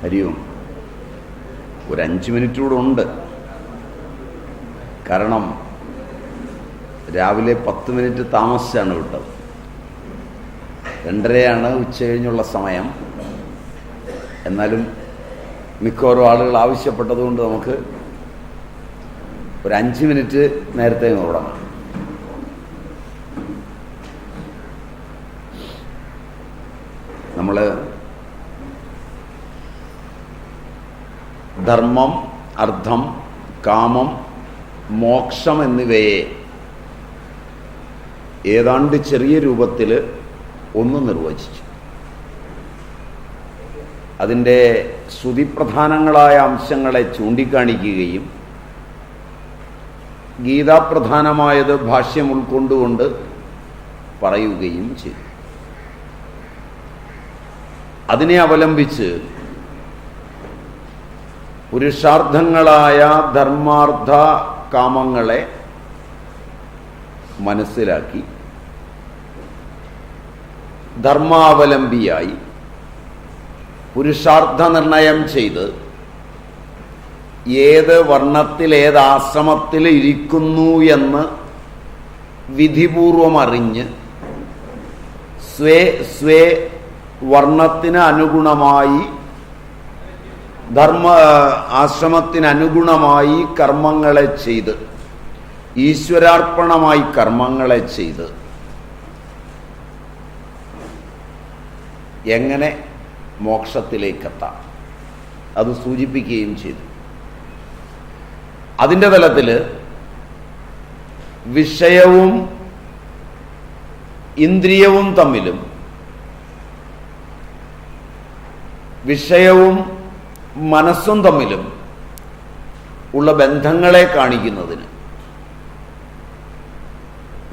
ഹരി ഓം. ഒരു 5 മിനിറ്റ് കൂടെ ഉണ്ട്. കാരണം രാവിലെ 10 മിനിറ്റ് താമസിച്ചാണ് വിട്ടത്. 2:30 ഉച്ച കഴിഞ്ഞുള്ള സമയം. എന്നാലും മിക്കവാറും ആളുകൾ ആവശ്യപ്പെട്ടതുകൊണ്ട് നമുക്ക് ഒരു 5 മിനിറ്റ് നേരത്തെ തുടങ്ങാം. നമ്മൾ ധർമ്മം, അർത്ഥം, കാമം, മോക്ഷം എന്നിവയെ ഏതാണ്ട് ചെറിയ രൂപത്തിൽ ഒന്ന് നിർവചിച്ചു. അതിൻ്റെ ശ്രുതിപ്രധാനങ്ങളായ അംശങ്ങളെ ചൂണ്ടിക്കാണിക്കുകയും ഗീതാപ്രധാനമായത് ഭാഷ്യം ഉൾക്കൊണ്ടുകൊണ്ട് പറയുകയും ചെയ്തു. അതിനെ അവലംബിച്ച് പുരുഷാർത്ഥങ്ങളായ ധർമാർത്ഥ കാമങ്ങളെ മനസ്സിലാക്കി ധർമാവലംബിയായി പുരുഷാർത്ഥ നിർണയം ചെയ്ത് ഏത് വർണ്ണത്തിൽ ഏത് ആശ്രമത്തിൽ ഇരിക്കുന്നു എന്ന് വിധിപൂർവം അറിഞ്ഞ് സ്വേ വർണ്ണത്തിന് അനുഗുണമായി ആശ്രമത്തിനനുഗുണമായി കർമ്മങ്ങളെ ചെയ്ത് ഈശ്വരാർപ്പണമായി കർമ്മങ്ങളെ ചെയ്ത് എങ്ങനെ മോക്ഷത്തിലേക്കെത്താം അത് സൂചിപ്പിക്കുകയും ചെയ്തു. അതിൻ്റെ തലത്തിൽ വിഷയവും ഇന്ദ്രിയവും തമ്മിലും വിഷയവും മനസ്സും തമ്മിലും ഉള്ള ബന്ധങ്ങളെ കാണിക്കുന്നതിന്,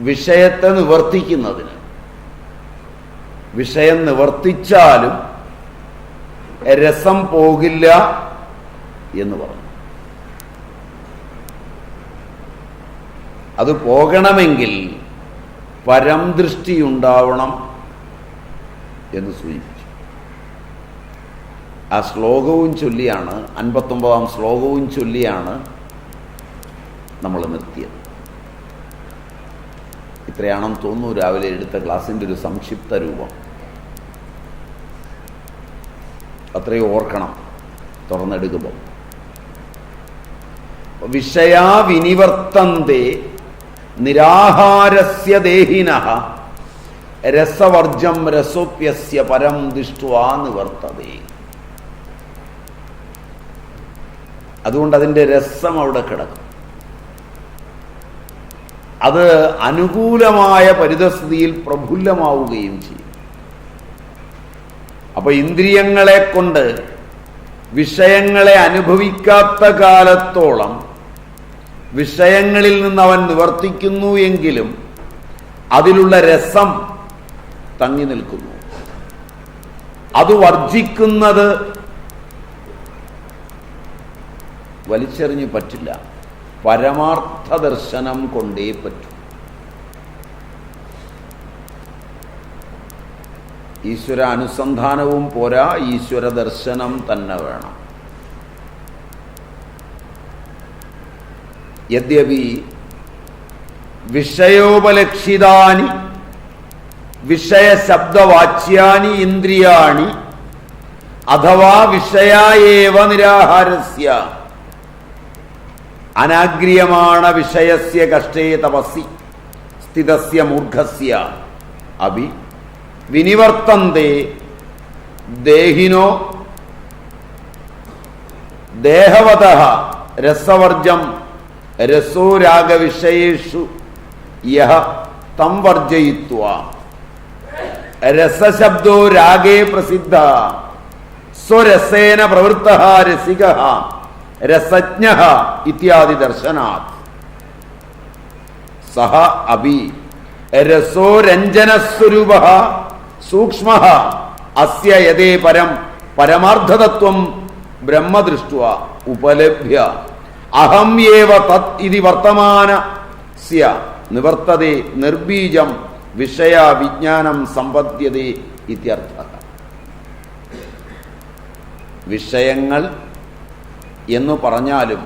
വിഷയത്തെ നിവർത്തിക്കുന്നതിന്, വിഷയം നിവർത്തിച്ചാലും രസം പോകില്ല എന്ന് പറഞ്ഞു. അത് പോകണമെങ്കിൽ പരംദൃഷ്ടിയുണ്ടാവണം എന്ന് സൂചിപ്പിച്ചു. ആ ശ്ലോകവും ചൊല്ലിയാണ്, 59-ാം ശ്ലോകവും ചൊല്ലിയാണ് നമ്മൾ നിർത്തിയത്. ഇത്രയാണെന്ന് തോന്നുന്നു രാവിലെ എടുത്ത ക്ലാസിൻ്റെ ഒരു സംക്ഷിപ്ത രൂപം. അത്രയും ഓർക്കണം തുറന്നെടുക്കുമ്പോൾ. വിഷയാ വിനിവർത്തന്തേ നിരാഹാരസ്യ ദേഹിനഃ രസവർജം രസോപ്യസ്യ പരം ദൃഷ്ട്വാ നിവർത്തതേ. അതുകൊണ്ട് അതിൻ്റെ രസം അവിടെ കിടക്കും. അത് അനുകൂലമായ പരിതസ്ഥിതിയിൽ പ്രഫുല്ലമാവുകയും ചെയ്യും. അപ്പൊ ഇന്ദ്രിയങ്ങളെ കൊണ്ട് വിഷയങ്ങളെ അനുഭവിക്കാത്ത കാലത്തോളം വിഷയങ്ങളിൽ നിന്ന് അവൻ നിവർത്തിക്കുന്നു എങ്കിലും അതിലുള്ള രസം തങ്ങി നിൽക്കുന്നു. അത് വർജിക്കുന്നത് വലിച്ചെറിഞ്ഞ് പറ്റില്ല. പരമാർത്ഥ ദർശനം കൊണ്ടേ പറ്റൂ. ഈശ്വര അനുസന്ധാനവും പോരാ, ഈശ്വര ദർശനം തന്നെ വേണം. യദ്യപി വിഷയോപലക്ഷിതാനി വിഷയശബ്ദവാച്യാനി ഇന്ദ്രിയാണി അഥവാ വിഷയായേവ നിരാഹാരസ്യ അനാഗ്രിയമാണ വിഷയസ്യ കഷ്ടേ തപസ്സി സ്ഥിതസ്യ മൂർഖസ്യ അഭി വിനിവർത്തന്തേ ദേഹിനോ ദേഹവതഃ രസവർജം രസോരാഗവിഷയേഷു യഹ തം വർജയിത്വാ രസശബ്ദോ രാഗേ പ്രസിദ്ധഃ സ്വരസേന പ്രവൃത്തഃ രസികഃ രസജ്ഞഃ ഇത്യാദി ദർശനാത് സഹ അഭി രസോരഞ്ജനസ്വരൂപഃ സൂക്ഷ്മഃ അസ്യ യദേ പരം പരമാർത്ഥതത്വം ബ്രഹ്മദൃഷ്ട്വാ ഉപലഭ്യ അഹം ഏവ തത് ഇതി വർത്തമാനസ്യ നിവർത്തതേ നിർബീജം വിഷയ വിജ്ഞാനം സമ്പദ്യതേ ഇത്യർത്ഥഃ. വിഷയങ്ങൾ എന്ന് പറഞ്ഞാലും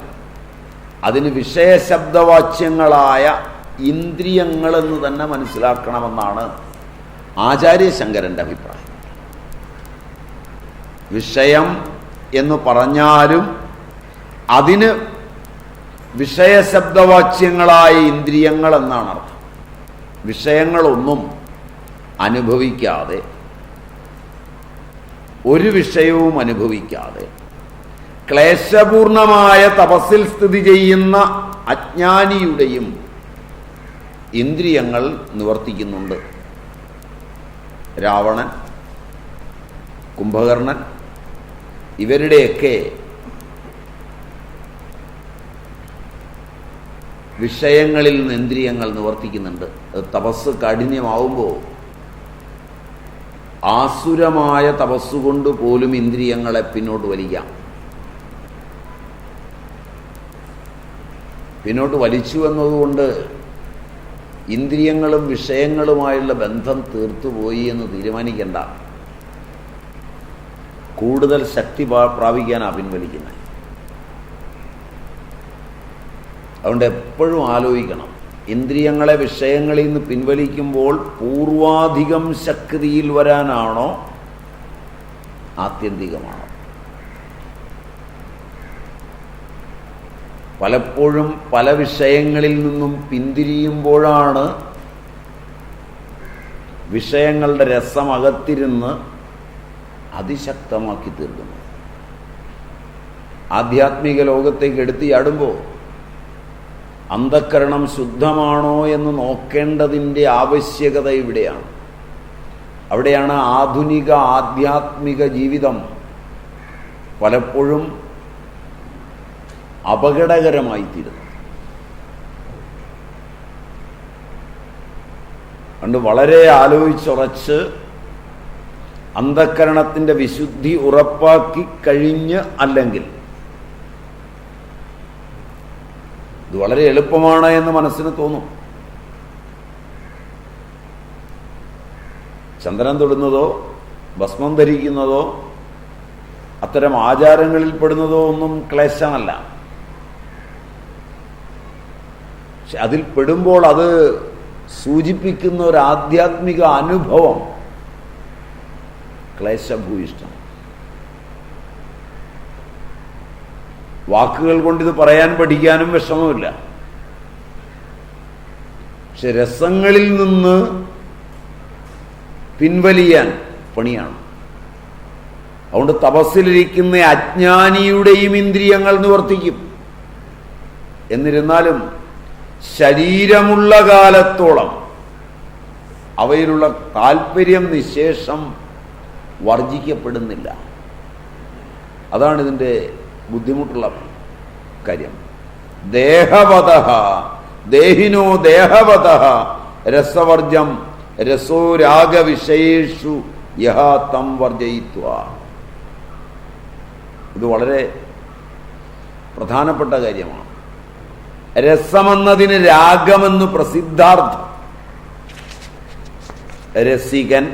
അതിന് വിഷയശബ്ദവാച്യങ്ങളായ ഇന്ദ്രിയങ്ങളെന്ന് തന്നെ മനസ്സിലാക്കണമെന്നാണ് ആചാര്യശങ്കരൻ്റെ അഭിപ്രായം. വിഷയം എന്ന് പറഞ്ഞാലും അതിന് വിഷയശബ്ദവാച്യങ്ങളായ ഇന്ദ്രിയങ്ങൾ എന്നാണ് അർത്ഥം. വിഷയങ്ങളൊന്നും അനുഭവിക്കാതെ, ഒരു വിഷയവും അനുഭവിക്കാതെ ക്ലേശപൂർണമായ തപസ്സിൽ സ്ഥിതി ചെയ്യുന്ന അജ്ഞാനിയുടെയും ഇന്ദ്രിയങ്ങൾ നിവർത്തിക്കുന്നുണ്ട്. രാവണൻ, കുംഭകർണൻ ഇവരുടെയൊക്കെ വിഷയങ്ങളിൽ നിന്ന് ഇന്ദ്രിയങ്ങൾ നിവർത്തിക്കുന്നുണ്ട്. തപസ് കാഠിന്യമാവുമ്പോൾ ആസുരമായ തപസ്സുകൊണ്ട് പോലും ഇന്ദ്രിയങ്ങളെ പിന്നോട്ട് വലിക്കാം. പിന്നോട്ട് വലിച്ചു എന്നതുകൊണ്ട് ഇന്ദ്രിയങ്ങളും വിഷയങ്ങളുമായുള്ള ബന്ധം തീർത്തുപോയി എന്ന് തീരുമാനിക്കേണ്ട. കൂടുതൽ ശക്തി പ്രാപിക്കാനാണ് പിൻവലിക്കുന്നത്. അതുകൊണ്ട് എപ്പോഴും ആലോചിക്കണം, ഇന്ദ്രിയങ്ങളെ വിഷയങ്ങളിൽ നിന്ന് പിൻവലിക്കുമ്പോൾ പൂർവാധികം ശക്തിയിൽ വരാനാണോ ആത്യന്തികമാണോ? പലപ്പോഴും പല വിഷയങ്ങളിൽ നിന്നും പിന്തിരിയുമ്പോഴാണ് വിഷയങ്ങളുടെ രസം അകത്തിരുന്ന് അതിശക്തമാക്കി തീർക്കുന്നത്. ആധ്യാത്മിക ലോകത്തേക്ക് എടുത്ത് ചാടുമ്പോൾ അന്ധക്കരണം ശുദ്ധമാണോ എന്ന് നോക്കേണ്ടതിൻ്റെ ആവശ്യകത ഇവിടെയാണ്. അവിടെയാണ് ആധുനിക ആധ്യാത്മിക ജീവിതം പലപ്പോഴും അപകടകരമായിത്തീരുന്നത്. അതുകൊണ്ട് വളരെ ആലോചിച്ചുറച്ച് അന്ധക്കരണത്തിൻ്റെ വിശുദ്ധി ഉറപ്പാക്കി കഴിഞ്ഞ്, അല്ലെങ്കിൽ ഇത് വളരെ എളുപ്പമാണ് എന്ന് മനസ്സിന് തോന്നും. ചന്ദനം തൊടുന്നതോ ഭസ്മം ധരിക്കുന്നതോ അത്തരം ആചാരങ്ങളിൽ പെടുന്നതോ ഒന്നും ക്ലേശമല്ല. പക്ഷെ അതിൽ പെടുമ്പോൾ അത് സൂചിപ്പിക്കുന്ന ഒരു ആധ്യാത്മിക അനുഭവം ക്ലേശഭൂയിഷ്ടം. വാക്കുകൾ കൊണ്ടിത് പറയാൻ പഠിക്കാനും വിഷമമില്ല. പക്ഷെ രസങ്ങളിൽ നിന്ന് പിൻവലിയാൻ പണിയാണ്. അതുകൊണ്ട് തപസ്സിലിരിക്കുന്ന അജ്ഞാനിയുടെയും ഇന്ദ്രിയങ്ങൾ നിവർത്തിക്കും. എന്നിരുന്നാലും ശരീരമുള്ള കാലത്തോളം അവയിലുള്ള താല്പര്യം നിശേഷം വർജിക്കപ്പെടുന്നില്ല. അതാണ് ഇതിൻ്റെ ബുദ്ധിമുട്ടുള്ള കാര്യം. ദേഹവതഃ ദേഹിനോ ദേഹവതഃ രസവർജം രസോ രാഗവിഷയേഷു യഹ തം വർജയിത്വാ. ഇത് വളരെ പ്രധാനപ്പെട്ട കാര്യമാണ്. രസമെന്നതിന് രാഗമെന്ന് പ്രസിദ്ധാർത്ഥം. രസികൻ,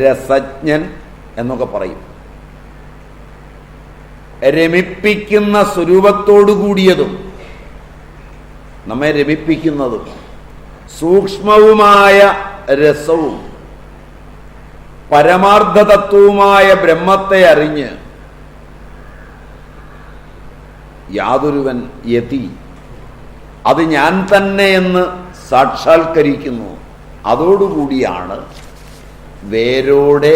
രസജ്ഞൻ എന്നൊക്കെ പറയും. രമിപ്പിക്കുന്ന സ്വരൂപത്തോടുകൂടിയതും നമ്മെ രമിപ്പിക്കുന്നതും സൂക്ഷ്മവുമായ രസവും പരമാർത്ഥതത്വവുമായ ബ്രഹ്മത്തെ അറിഞ്ഞ് യാതൊരുവൻ യതി അത് ഞാൻ തന്നെ എന്ന് സാക്ഷാത്കരിക്കുന്നു. അതോടുകൂടിയാണ് വേരോടെ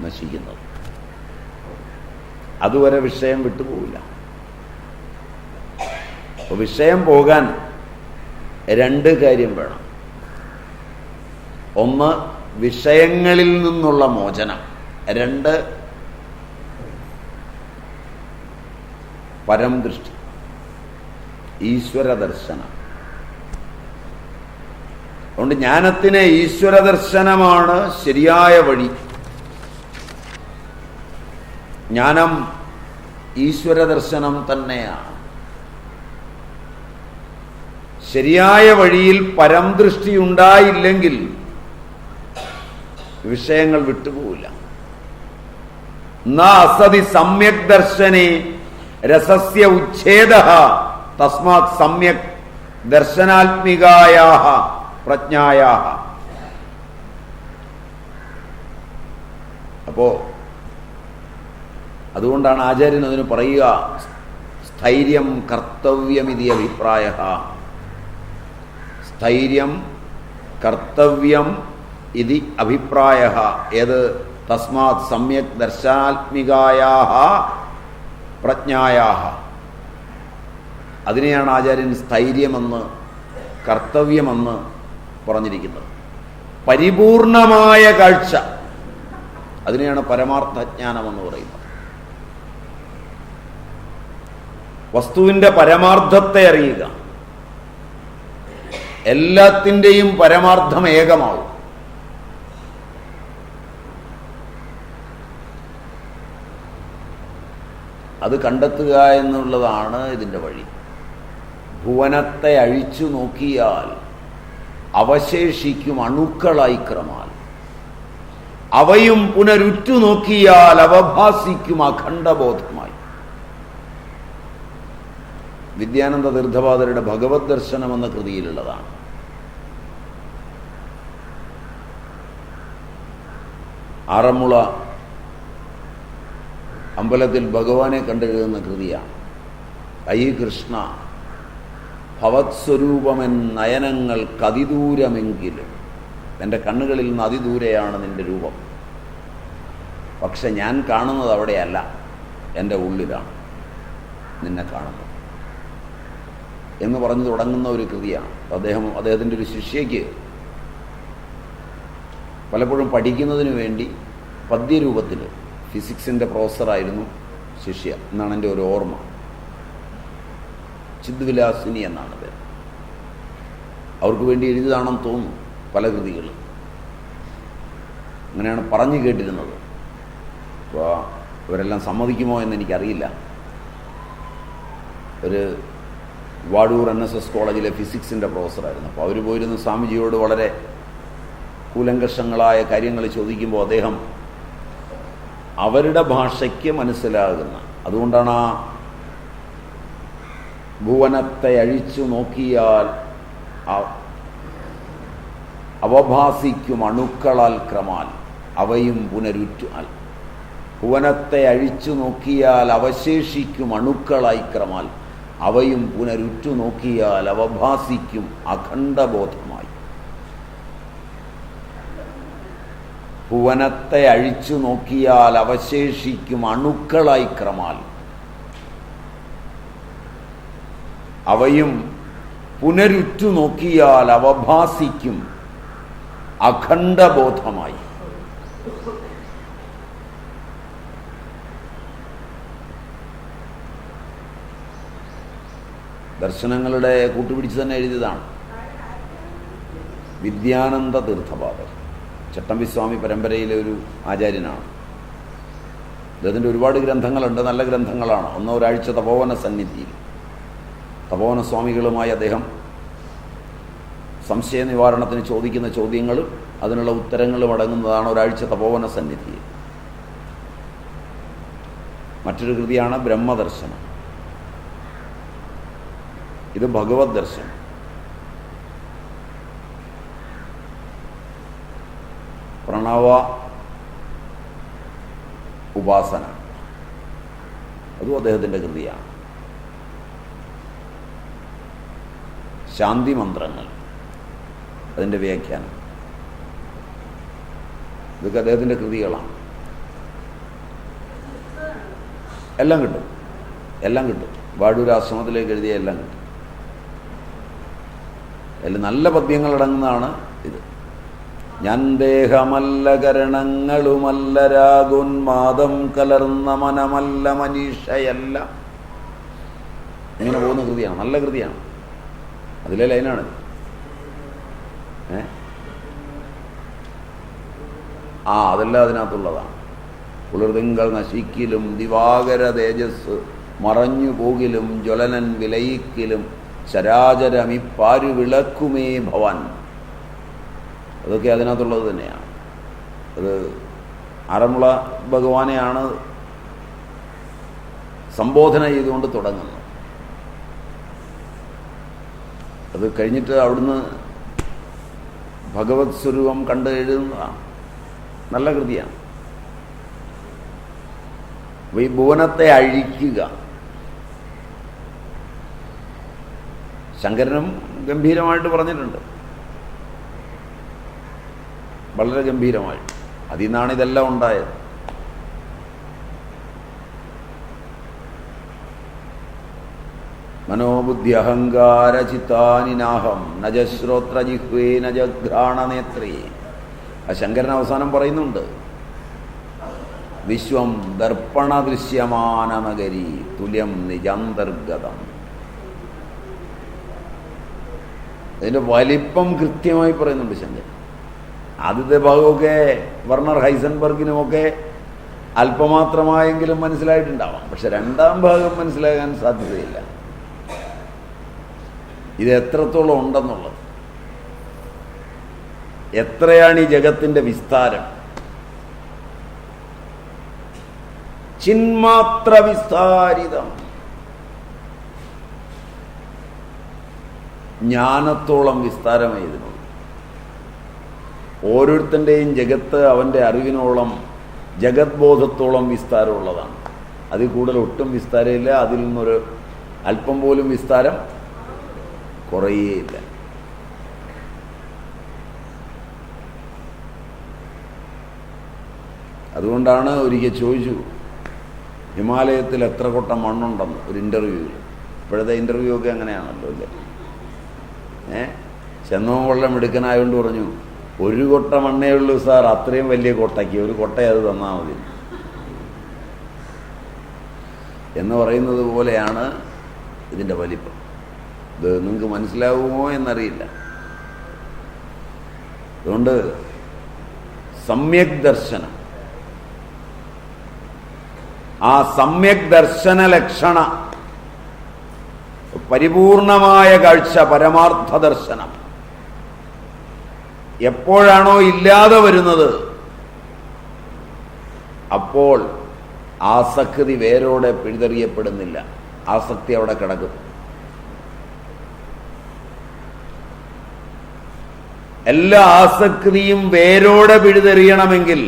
നശിക്കുന്നത്. അതുവരെ വിഷയം വിട്ടുപോകില്ല. അപ്പോൾ വിഷയം പോകാൻ രണ്ട് കാര്യം വേണം. ഒന്ന്, വിഷയങ്ങളിൽ നിന്നുള്ള മോചനം. രണ്ട്, പരം ദൃഷ്ടി, ഈശ്വര ദർശനം. അതുകൊണ്ട് ജ്ഞാനത്തിന് ഈശ്വര ദർശനമാണ് ശരിയായ വഴി. ജ്ഞാനം ഈശ്വര ദർശനം തന്നെയാണ്. ശരിയായ വഴിയിൽ പരം ദൃഷ്ടി ഉണ്ടായില്ലെങ്കിൽ വിഷയങ്ങൾ വിട്ടുപോകില്ല. ന അസതി സമ്യക് ദർശനേ രസസ്യ ഉച്ഛേദഃ തസ്മാത് സമ്യക് ദർശനാത്മികായാഃ പ്രജ്ഞായാഃ. അപ്പോ അതുകൊണ്ടാണ് ആചാര്യൻ അതിന് പറയുക സ്ഥൈര്യം കർത്തവ്യമിതി അഭിപ്രായഃ. സ്ഥൈര്യം കർത്തവ്യം ഇതി അഭിപ്രായഃ. ഏത്? തസ്മാത് സമ്യക് ദർശനാത്മികായാഃ പ്രജ്ഞായാഃ. അതിനെയാണ് ആചാര്യൻ സ്ഥൈര്യമെന്ന് കർത്തവ്യമെന്ന് പറഞ്ഞിരിക്കുന്നത്. പരിപൂർണമായ കാഴ്ച, അതിനെയാണ് പരമാർത്ഥജ്ഞാനമെന്ന് പറയുന്നത്. വസ്തുവിൻ്റെ പരമാർത്ഥത്തെ അറിയുക. എല്ലാത്തിൻ്റെയും പരമാർത്ഥം ഏകമാവും. അത് കണ്ടെത്തുക എന്നുള്ളതാണ് ഇതിൻ്റെ വഴി. ഭുവനത്തെ അഴിച്ചു നോക്കിയാൽ അവശേഷിക്കും അണുക്കളായി ക്രമാൽ. അവയും പുനരുറ്റു നോക്കിയാൽ അവഭാസിക്കും അഖണ്ഡബോധമായി. വിദ്യാനന്ദ തീർത്ഥപാദരുടെ ഭഗവത് ദർശനം എന്ന കൃതിയിലുള്ളതാണ്. ആറന്മുള അമ്പലത്തിൽ ഭഗവാനെ കണ്ടെഴുതുന്ന കൃതിയാണ്. അയ്യ കൃഷ്ണ ഭവത്സ്വരൂപമെൻ നയനങ്ങൾ കതിദൂരമെങ്കിലും, എൻ്റെ കണ്ണുകളിൽ നിന്ന് അതിദൂരെയാണ് നിൻ്റെ രൂപം, പക്ഷെ ഞാൻ കാണുന്നത് അവിടെയല്ല, എൻ്റെ ഉള്ളിലാണ് നിന്നെ കാണുന്നത് എന്ന് പറഞ്ഞു തുടങ്ങുന്ന ഒരു കൃതിയാണ്. അദ്ദേഹത്തിൻ്റെ ഒരു ശിഷ്യയ്ക്ക് പലപ്പോഴും പഠിക്കുന്നതിന് വേണ്ടി പദ്യരൂപത്തിൽ, ഫിസിക്സിൻ്റെ പ്രൊഫസറായിരുന്നു ശിഷ്യ എന്നാണ് എൻ്റെ ഒരു ഓർമ്മ. ചിദ്വിലാസിനി എന്നാണ് പേര്. അവർക്ക് വേണ്ടി എഴുതിയതാണെന്ന് തോന്നുന്നു പല കൃതികൾ. അങ്ങനെയാണ് പറഞ്ഞു കേട്ടിരുന്നത്. അപ്പോൾ ഇവരെല്ലാം സമ്മതിക്കുമോ എന്ന് എനിക്കറിയില്ല. ഒരു വാടൂർ NSS കോളേജിലെ ഫിസിക്സിൻ്റെ പ്രൊഫസറായിരുന്നു. അപ്പോൾ അവർ പോയിരുന്ന സ്വാമിജിയോട് വളരെ കൂലങ്കഷങ്ങളായ കാര്യങ്ങൾ ചോദിക്കുമ്പോൾ അദ്ദേഹം അവരുടെ ഭാഷയ്ക്ക് മനസ്സിലാകുന്ന, അതുകൊണ്ടാണ് ആ ഭുവനത്തെ അഴിച്ചു നോക്കിയാൽ അവഭാസിക്കും അണുക്കളാൽ ക്രമാൽ അവയും പുനരുറ്റാൽ. ഭുവനത്തെ അഴിച്ചു നോക്കിയാൽ അവശേഷിക്കും അണുക്കളായി ക്രമാൽ അവയും പുനരുറ്റു നോക്കിയാൽ അവഭാസിക്കും അഖണ്ഡബോധമായി. ഭുവനത്തെ അഴിച്ചു നോക്കിയാൽ അവശേഷിക്കും അണുക്കളായി ക്രമാൽ അവയും പുനരുറ്റു നോക്കിയാൽ അവഭാസിക്കും അഖണ്ഡബോധമായി. ദർശനങ്ങളുടെ കൂട്ടുപിടിച്ച് തന്നെ എഴുതിയതാണ് വിദ്യാനന്ദ തീർത്ഥപാദർ. ചട്ടമ്പിസ്വാമി പരമ്പരയിലെ ഒരു ആചാര്യനാണ്. അദ്ദേഹത്തിൻ്റെ ഒരുപാട് ഗ്രന്ഥങ്ങളുണ്ട്, നല്ല ഗ്രന്ഥങ്ങളാണ്. ഒരാഴ്ച തപോവന സന്നിധിയിൽ തപോവന സ്വാമികളുമായി അദ്ദേഹം സംശയ നിവാരണത്തിന് ചോദിക്കുന്ന ചോദ്യങ്ങളും അതിനുള്ള ഉത്തരങ്ങളും അടങ്ങുന്നതാണ് ഒരാഴ്ച തപോവന സന്നിധിയിൽ. മറ്റൊരു കൃതിയാണ് ബ്രഹ്മദർശനം. ഇത് ഭഗവത് ദർശനം. പ്രണവ ഉപാസന, അതും അദ്ദേഹത്തിൻ്റെ കൃതിയാണ്. ശാന്തി മന്ത്രങ്ങൾ, അതിൻ്റെ വ്യാഖ്യാനം, ഇതൊക്കെ അദ്ദേഹത്തിൻ്റെ കൃതികളാണ്. എല്ലാം കിട്ടും, എല്ലാം കിട്ടും. വാഴൂരാശ്രമത്തിലേക്ക് എഴുതിയ എല്ലാം കിട്ടും. അതിൽ നല്ല പദ്യങ്ങളടങ്ങുന്നതാണ് ഇത്. ഞാൻ ദേഹമല്ല കരണങ്ങളുമല്ല രാഗോന്മാദം കലർന്ന മനമല്ല മനീഷയല്ല. ഇങ്ങനെ പോകുന്ന കൃതിയാണ്, നല്ല കൃതിയാണ്. അതിലെ ലൈനാണ്. അതെല്ലാം അതിനകത്തുള്ളതാണ്. കുളിർതിങ്കൾ നശിക്കിലും ദിവാകര തേജസ് മറഞ്ഞു പോകിലും ജ്വലനൻ വിലയിക്കിലും ചരാചരമിപ്പാരു വിളക്കുമേ ഭവാൻ. അതൊക്കെ അതിനകത്തുള്ളത് തന്നെയാണ്. അത് ആറന്മുള ഭഗവാനെയാണ് സംബോധന ചെയ്തുകൊണ്ട് തുടങ്ങുന്നത്. അത് കഴിഞ്ഞിട്ട് അവിടുന്ന് ഭഗവത് സ്വരൂപം കണ്ട് എഴുതുന്നതാണ്. നല്ല കൃതിയാണ്. ഈ ഭുവനത്തെ അഴിക്കുക, ശങ്കരനും ഗംഭീരമായിട്ട് പറഞ്ഞിട്ടുണ്ട്, വളരെ ഗംഭീരമായിട്ട്. അതിൽ നിന്നാണ് ഇതെല്ലാം ഉണ്ടായത്. മനോബുദ്ധി അഹങ്കാര ചിത്താനിനാഹം നജ ശ്രോത്ര ജിഹ്വേ നജ ഘ്രാണനേത്രേ. ആ ശങ്കരൻ അവസാനം പറയുന്നുണ്ട്, വിശ്വം ദർപ്പണ ദൃശ്യമാനനഗരി തുല്യം നിജാന്തർഗതം. അതിൻ്റെ വലിപ്പം കൃത്യമായി പറയുന്നുണ്ട് ശങ്കരൻ. ആദ്യത്തെ ഭാഗമൊക്കെ വർണർ ഹൈസൻബർഗിനുമൊക്കെ അല്പമാത്രമായെങ്കിലും മനസ്സിലായിട്ടുണ്ടാവാം. പക്ഷെ രണ്ടാം ഭാഗം മനസ്സിലാകാൻ സാധ്യതയില്ല. ഇത് എത്രത്തോളം ഉണ്ടെന്നുള്ളത്, എത്രയാണ് ഈ ജഗത്തിൻ്റെ വിസ്താരം, ചിന്മാത്ര വിസ്താരിതം. ജ്ഞാനത്തോളം വിസ്താരമായി ഇതിനുള്ളൂ. ഓരോരുത്തൻ്റെയും ജഗത്ത് അവൻ്റെ അറിവിനോളം, ജഗത് ബോധത്തോളം വിസ്താരമുള്ളതാണ്. അതിൽ കൂടുതൽ ഒട്ടും വിസ്താരമില്ല. അതിൽ നിന്നൊരു അല്പം പോലും വിസ്താരം കുറയേയില്ല. അതുകൊണ്ടാണ് ഒരിക്കൽ ചോദിച്ചു, ഹിമാലയത്തിൽ എത്ര കൊട്ട മണ്ണുണ്ടെന്ന് ഒരു ഇൻ്റർവ്യൂവിൽ. ഇപ്പോഴത്തെ ഇൻ്റർവ്യൂ ഒക്കെ അങ്ങനെയാണല്ലോ അല്ലേ? ചെന്നവും വെള്ളം എടുക്കാനായതുകൊണ്ട് പറഞ്ഞു, ഒരു കൊട്ട മണ്ണേ ഉള്ളൂ സാർ, അത്രയും വലിയ കൊട്ടയ്ക്ക് ഒരു കൊട്ട അത് തന്നാൽ മതി എന്ന് പറയുന്നത് പോലെയാണ് ഇതിൻ്റെ വലിപ്പം. ഇത് നിങ്ങൾക്ക് മനസ്സിലാവുമോ എന്നറിയില്ല. അതുകൊണ്ട് സമ്യക് ദർശനം, ആ സമ്യക് ദർശന ലക്ഷണ പരിപൂർണമായ കാഴ്ച, പരമാർത്ഥ ദർശനം എപ്പോഴാണോ ഇല്ലാതെ വരുന്നത്, അപ്പോൾ ആസക്തി വേരോടെ പിഴുതെറിയപ്പെടുന്നില്ല. ആസക്തി അവിടെ കിടക്കും. എല്ലാ ആസക്തിയും വേരോടെ പിഴുതെറിയണമെങ്കിൽ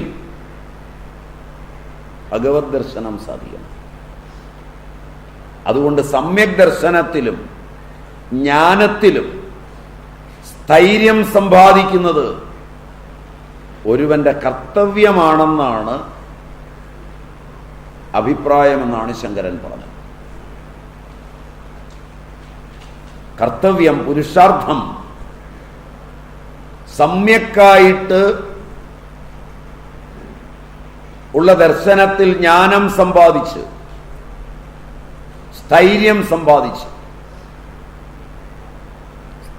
ഭഗവത് ദർശനം സാധിക്കണം. അതുകൊണ്ട് സമ്യക് ദർശനത്തിലും ജ്ഞാനത്തിലും സ്ഥൈര്യം സമ്പാദിക്കുന്നത് ഒരുവന്റെ കർത്തവ്യമാണെന്നാണ് അഭിപ്രായമെന്നാണ് ശങ്കരൻ പറഞ്ഞത്. കർത്തവ്യം, പുരുഷാർത്ഥം സമ്യക്കായിട്ട് ഉള്ള ദർശനത്തിൽ ജ്ഞാനം സമ്പാദിച്ച്, സ്ഥൈര്യം സമ്പാദിച്ച്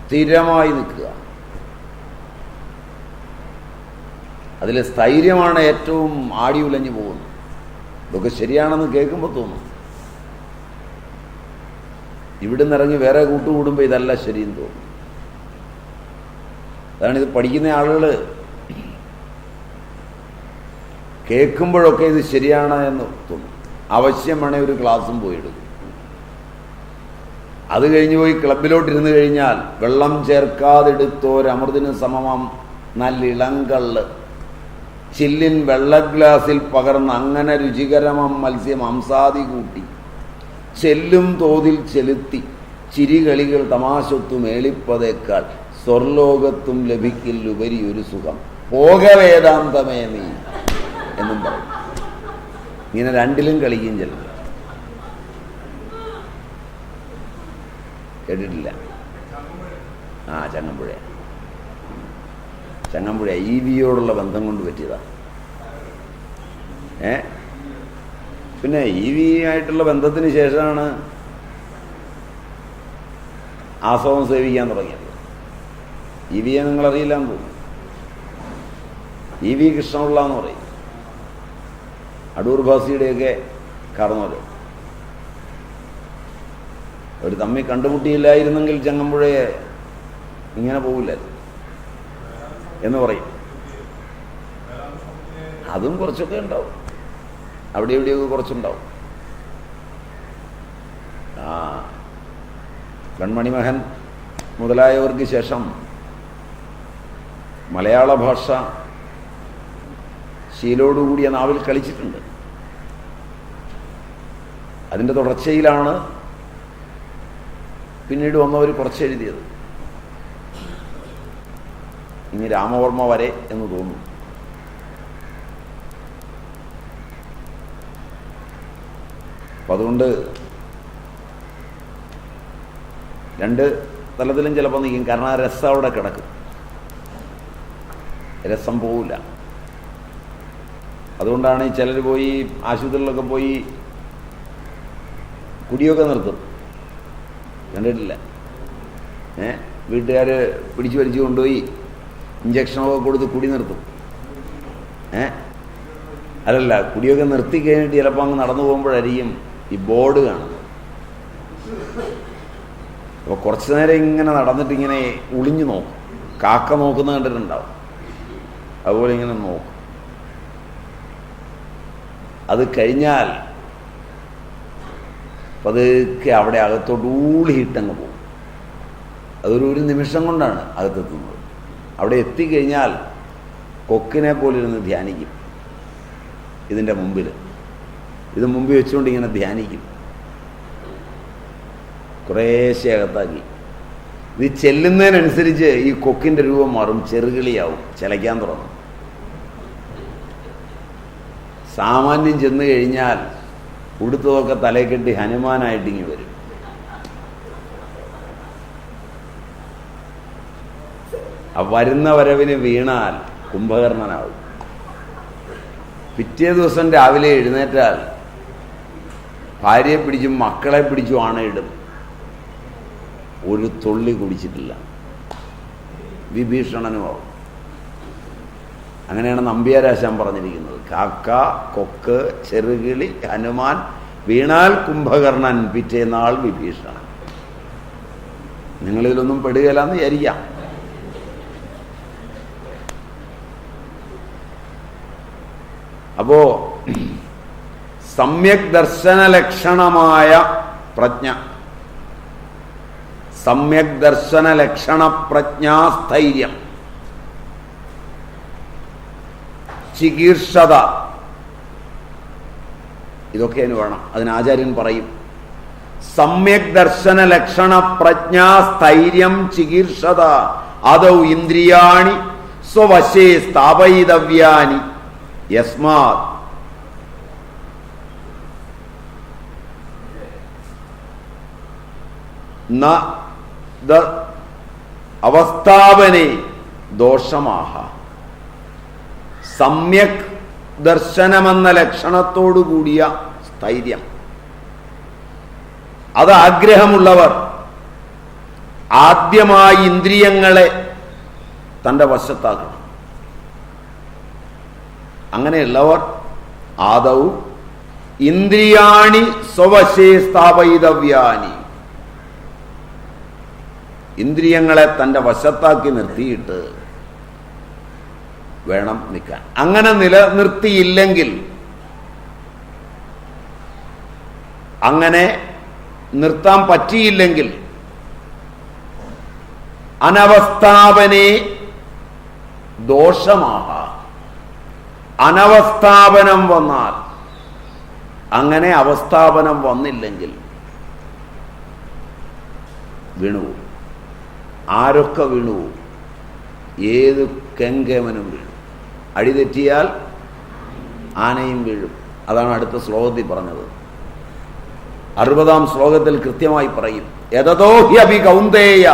സ്ഥിരമായി നിൽക്കുക. അതിലെ സ്ഥൈര്യമാണ് ഏറ്റവും ആടി ഉലഞ്ഞു പോകുന്നത്. ഇതൊക്കെ ശരിയാണെന്ന് കേൾക്കുമ്പോൾ തോന്നും, ഇവിടുന്ന് ഇറങ്ങി വേറെ കൂട്ടുകൂടുമ്പോൾ ഇതല്ല ശരിയെന്ന് തോന്നും. അതാണ് ഇത് പഠിക്കുന്ന ആളുകൾ കേൾക്കുമ്പോഴൊക്കെ ഇത് ശരിയാണ് എന്ന് തോന്നും. ആവശ്യം വേണേ ഒരു ക്ലാസ്സും പോയിടും. അത് കഴിഞ്ഞ് പോയി ക്ലബിലോട്ടിരുന്ന് കഴിഞ്ഞാൽ വെള്ളം ചേർക്കാതെടുത്തോരമൃതിന് സമമം നല്ലിളങ്കള്ള് ചില്ലിൻ വെള്ള ഗ്ലാസിൽ പകർന്ന് അങ്ങനെ രുചികരമം മത്സ്യം ഹംസാദി കൂട്ടി ചെല്ലും തോതിൽ ചെലുത്തി ചിരികളികൾ തമാശത്തു മേളിപ്പതേക്കാൾ സ്വർലോകത്തും ലഭിക്കില്ലുപരി ഒരു സുഖം ഭോഗവേദാന്തമേ നീ എന്നും പറയും. ഇങ്ങനെ രണ്ടിലും കളിക്കും ചെല്ലും. കേട്ടിട്ടില്ല? ചങ്ങമ്പുഴ ഇ വിയോടുള്ള ബന്ധം കൊണ്ട് പറ്റിയതാ. പിന്നെ ഇ വി ആയിട്ടുള്ള ബന്ധത്തിന് ശേഷമാണ് ആസവം സേവിക്കാൻ തുടങ്ങിയത്. ഇ വിയെ നിങ്ങളറിയില്ലാന്ന് തോന്നുന്നു. ഇ വി കൃഷ്ണപിള്ള എന്ന് പറയും, അടൂർ ഭാസിയുടെയൊക്കെ കാരണവര്. അവർ തമ്മിൽ കണ്ടുമുട്ടിയില്ലായിരുന്നെങ്കിൽ ചങ്ങമ്പുഴയെ ഇങ്ങനെ പോകില്ലായിരുന്നു എന്ന് പറയും. അതും കുറച്ചൊക്കെ ഉണ്ടാവും, അവിടെ എവിടെയൊക്കെ കുറച്ചുണ്ടാവും. കൺമണി മഹൻ മുതലായവർക്ക് ശേഷം മലയാള ഭാഷ ശീലോടുകൂടിയ നാവിൽ കളിച്ചിട്ടുണ്ട്. അതിൻ്റെ തുടർച്ചയിലാണ് പിന്നീട് വന്നവർ കുറച്ചെഴുതിയത്. ഇനി രാമവർമ്മ വരെ എന്ന് തോന്നുന്നു. അപ്പം അതുകൊണ്ട് രണ്ട് തലത്തിലും ചിലപ്പോൾ നിൽക്കും. കാരണം ആ രസം അവിടെ കിടക്കും, രസം പോവില്ല. അതുകൊണ്ടാണ് ഈ ചിലർ പോയി ആശുപത്രികളിലൊക്കെ പോയി കുടിയൊക്കെ നിർത്തും. കണ്ടിട്ടില്ല? വീട്ടുകാർ പിടിച്ചു വലിച്ചു കൊണ്ടുപോയി ഇഞ്ചക്ഷനൊക്കെ കൊടുത്ത് കുടി നിർത്തും. അല്ലല്ല, കുടിയൊക്കെ നിർത്തി കഴിഞ്ഞിട്ട് ചിലപ്പോൾ അങ്ങ് നടന്നു പോകുമ്പോഴായിരിക്കും ഈ ബോർഡ് കാണുന്നത്. അപ്പോൾ കുറച്ചു നേരം ഇങ്ങനെ നടന്നിട്ട് ഇങ്ങനെ ഒളിഞ്ഞു നോക്കും. കാക്ക നോക്കുന്ന കണ്ടിട്ടുണ്ടാവും, അതുപോലെ ഇങ്ങനെ നോക്കും. അത് കഴിഞ്ഞാൽ പതുക്കെ അവിടെ അകത്തോട്ടൂളിയിട്ടങ്ങ് പോകും. അതൊരു നിമിഷം കൊണ്ടാണ് അകത്തെത്തുന്നത്. അവിടെ എത്തിക്കഴിഞ്ഞാൽ കൊക്കിനെ പോലിരുന്ന് ധ്യാനിക്കും. ഇതിൻ്റെ മുമ്പിൽ ഇത് മുമ്പിൽ വെച്ചുകൊണ്ട് ഇങ്ങനെ ധ്യാനിക്കും. കുറേശ്ശെ അകത്താക്കി. ഇത് ചെല്ലുന്നതിനനുസരിച്ച് ഈ കൊക്കിൻ്റെ രൂപം മാറും, ചെറുകിളിയാവും, ചിലയ്ക്കാൻ തുടങ്ങും. സാമാന്യം ചെന്ന് കഴിഞ്ഞാൽ ഉടുത്തതൊക്കെ തലയിൽ കെട്ടി ഹനുമാനായിട്ടിങ്ങി വരും. ആ വരുന്ന വരവിന് വീണാൽ കുംഭകർണനാവും. പിറ്റേ ദിവസം രാവിലെ എഴുന്നേറ്റാൽ ഭാര്യയെ പിടിച്ചും മക്കളെ പിടിച്ചും ആണയിടും. ഒരു തുള്ളി കുടിച്ചിട്ടില്ല. വിഭീഷണനുമാവും. അങ്ങനെയാണ് നമ്പ്യാരാശാൻ പറഞ്ഞിരിക്കുന്നത്. കാക്ക, കൊക്ക്, ചെറുകിളി, ഹനുമാൻ, വീണാൽ കുംഭകർണൻ, പിറ്റേന്നാൾ വിഭീഷണൻ. നിങ്ങളിലൊന്നും പെടുകയില്ലെന്ന് വിചാരിക്കാം. അപ്പോ സമ്യക് ദർശനലക്ഷണമായ പ്രജ്ഞ, സമ്യക് ദർശനലക്ഷണ പ്രജ്ഞാസ്ഥൈര്യം, ചികീർഷത, ഇതൊക്കെ അതിന് വേണം. അതിന് ആചാര്യൻ പറയും, സമ്യക് ദർശന ലക്ഷണ പ്രജ്ഞാസ്ഥൈര്യം ചികീർഷത ആദൗ ഇന്ദ്രിയാണി സ്വവശേ സ്ഥാപയിതവ്യാനി യസ്മാത് ന അവസ്ഥാപനെ ദോഷമാഹ. സമ്യക് ദർശനമെന്ന ലക്ഷണത്തോടുകൂടിയ സ്ഥൈര്യം, അത് ആഗ്രഹമുള്ളവർ ആദ്യമായി ഇന്ദ്രിയങ്ങളെ തൻ്റെ വശത്താക്കണം. അങ്ങനെയുള്ളവർ ആദൗ ഇന്ദ്രിയാണി സ്വവശേ സ്ഥാപയിതവ്യാനി, ഇന്ദ്രിയങ്ങളെ തൻ്റെ വശത്താക്കി നിർത്തിയിട്ട് വേണം നിൽക്കാൻ. അങ്ങനെ നിലനിർത്തിയില്ലെങ്കിൽ, അങ്ങനെ നിർത്താൻ പറ്റിയില്ലെങ്കിൽ അനവസ്ഥാപനെ ദോഷമാഹ. അനവസ്ഥാപനം വന്നാൽ, അങ്ങനെ അവസ്ഥാപനം വന്നില്ലെങ്കിൽ വീണുപോകും. ആരൊക്കെ വീണുപോകും? ഏത് കെങ്കേമനും വീഴും. അടിതെറ്റിയാൽ ആനയും വീഴും. അതാണ് അടുത്ത ശ്ലോകത്തിൽ പറഞ്ഞത്. 60-ാം ശ്ലോകത്തിൽ കൃത്യമായി പറയും, യതതോ ഹ്യപി കൗന്ദേയ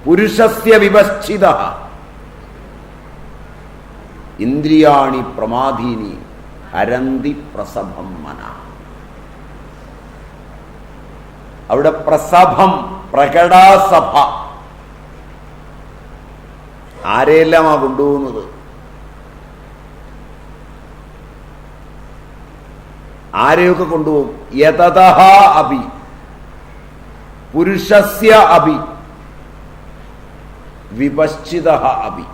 പുരുഷസ്യ വിപശ്ചിതഃ ഇന്ദ്രിയാണി പ്രമാദീനി ഹരന്തി പ്രസഭം മന. അവിടെ പ്രസഭം, പ്രകടാസഭ, ആരെയെല്ലാമാ കൊണ്ടുപോകുന്നത്? ആരെയൊക്കെ കൊണ്ടുപോകും? യതതഃ അഭി പുരുഷസ്യ അഭി വിപശ്ചിതഃ അഭി.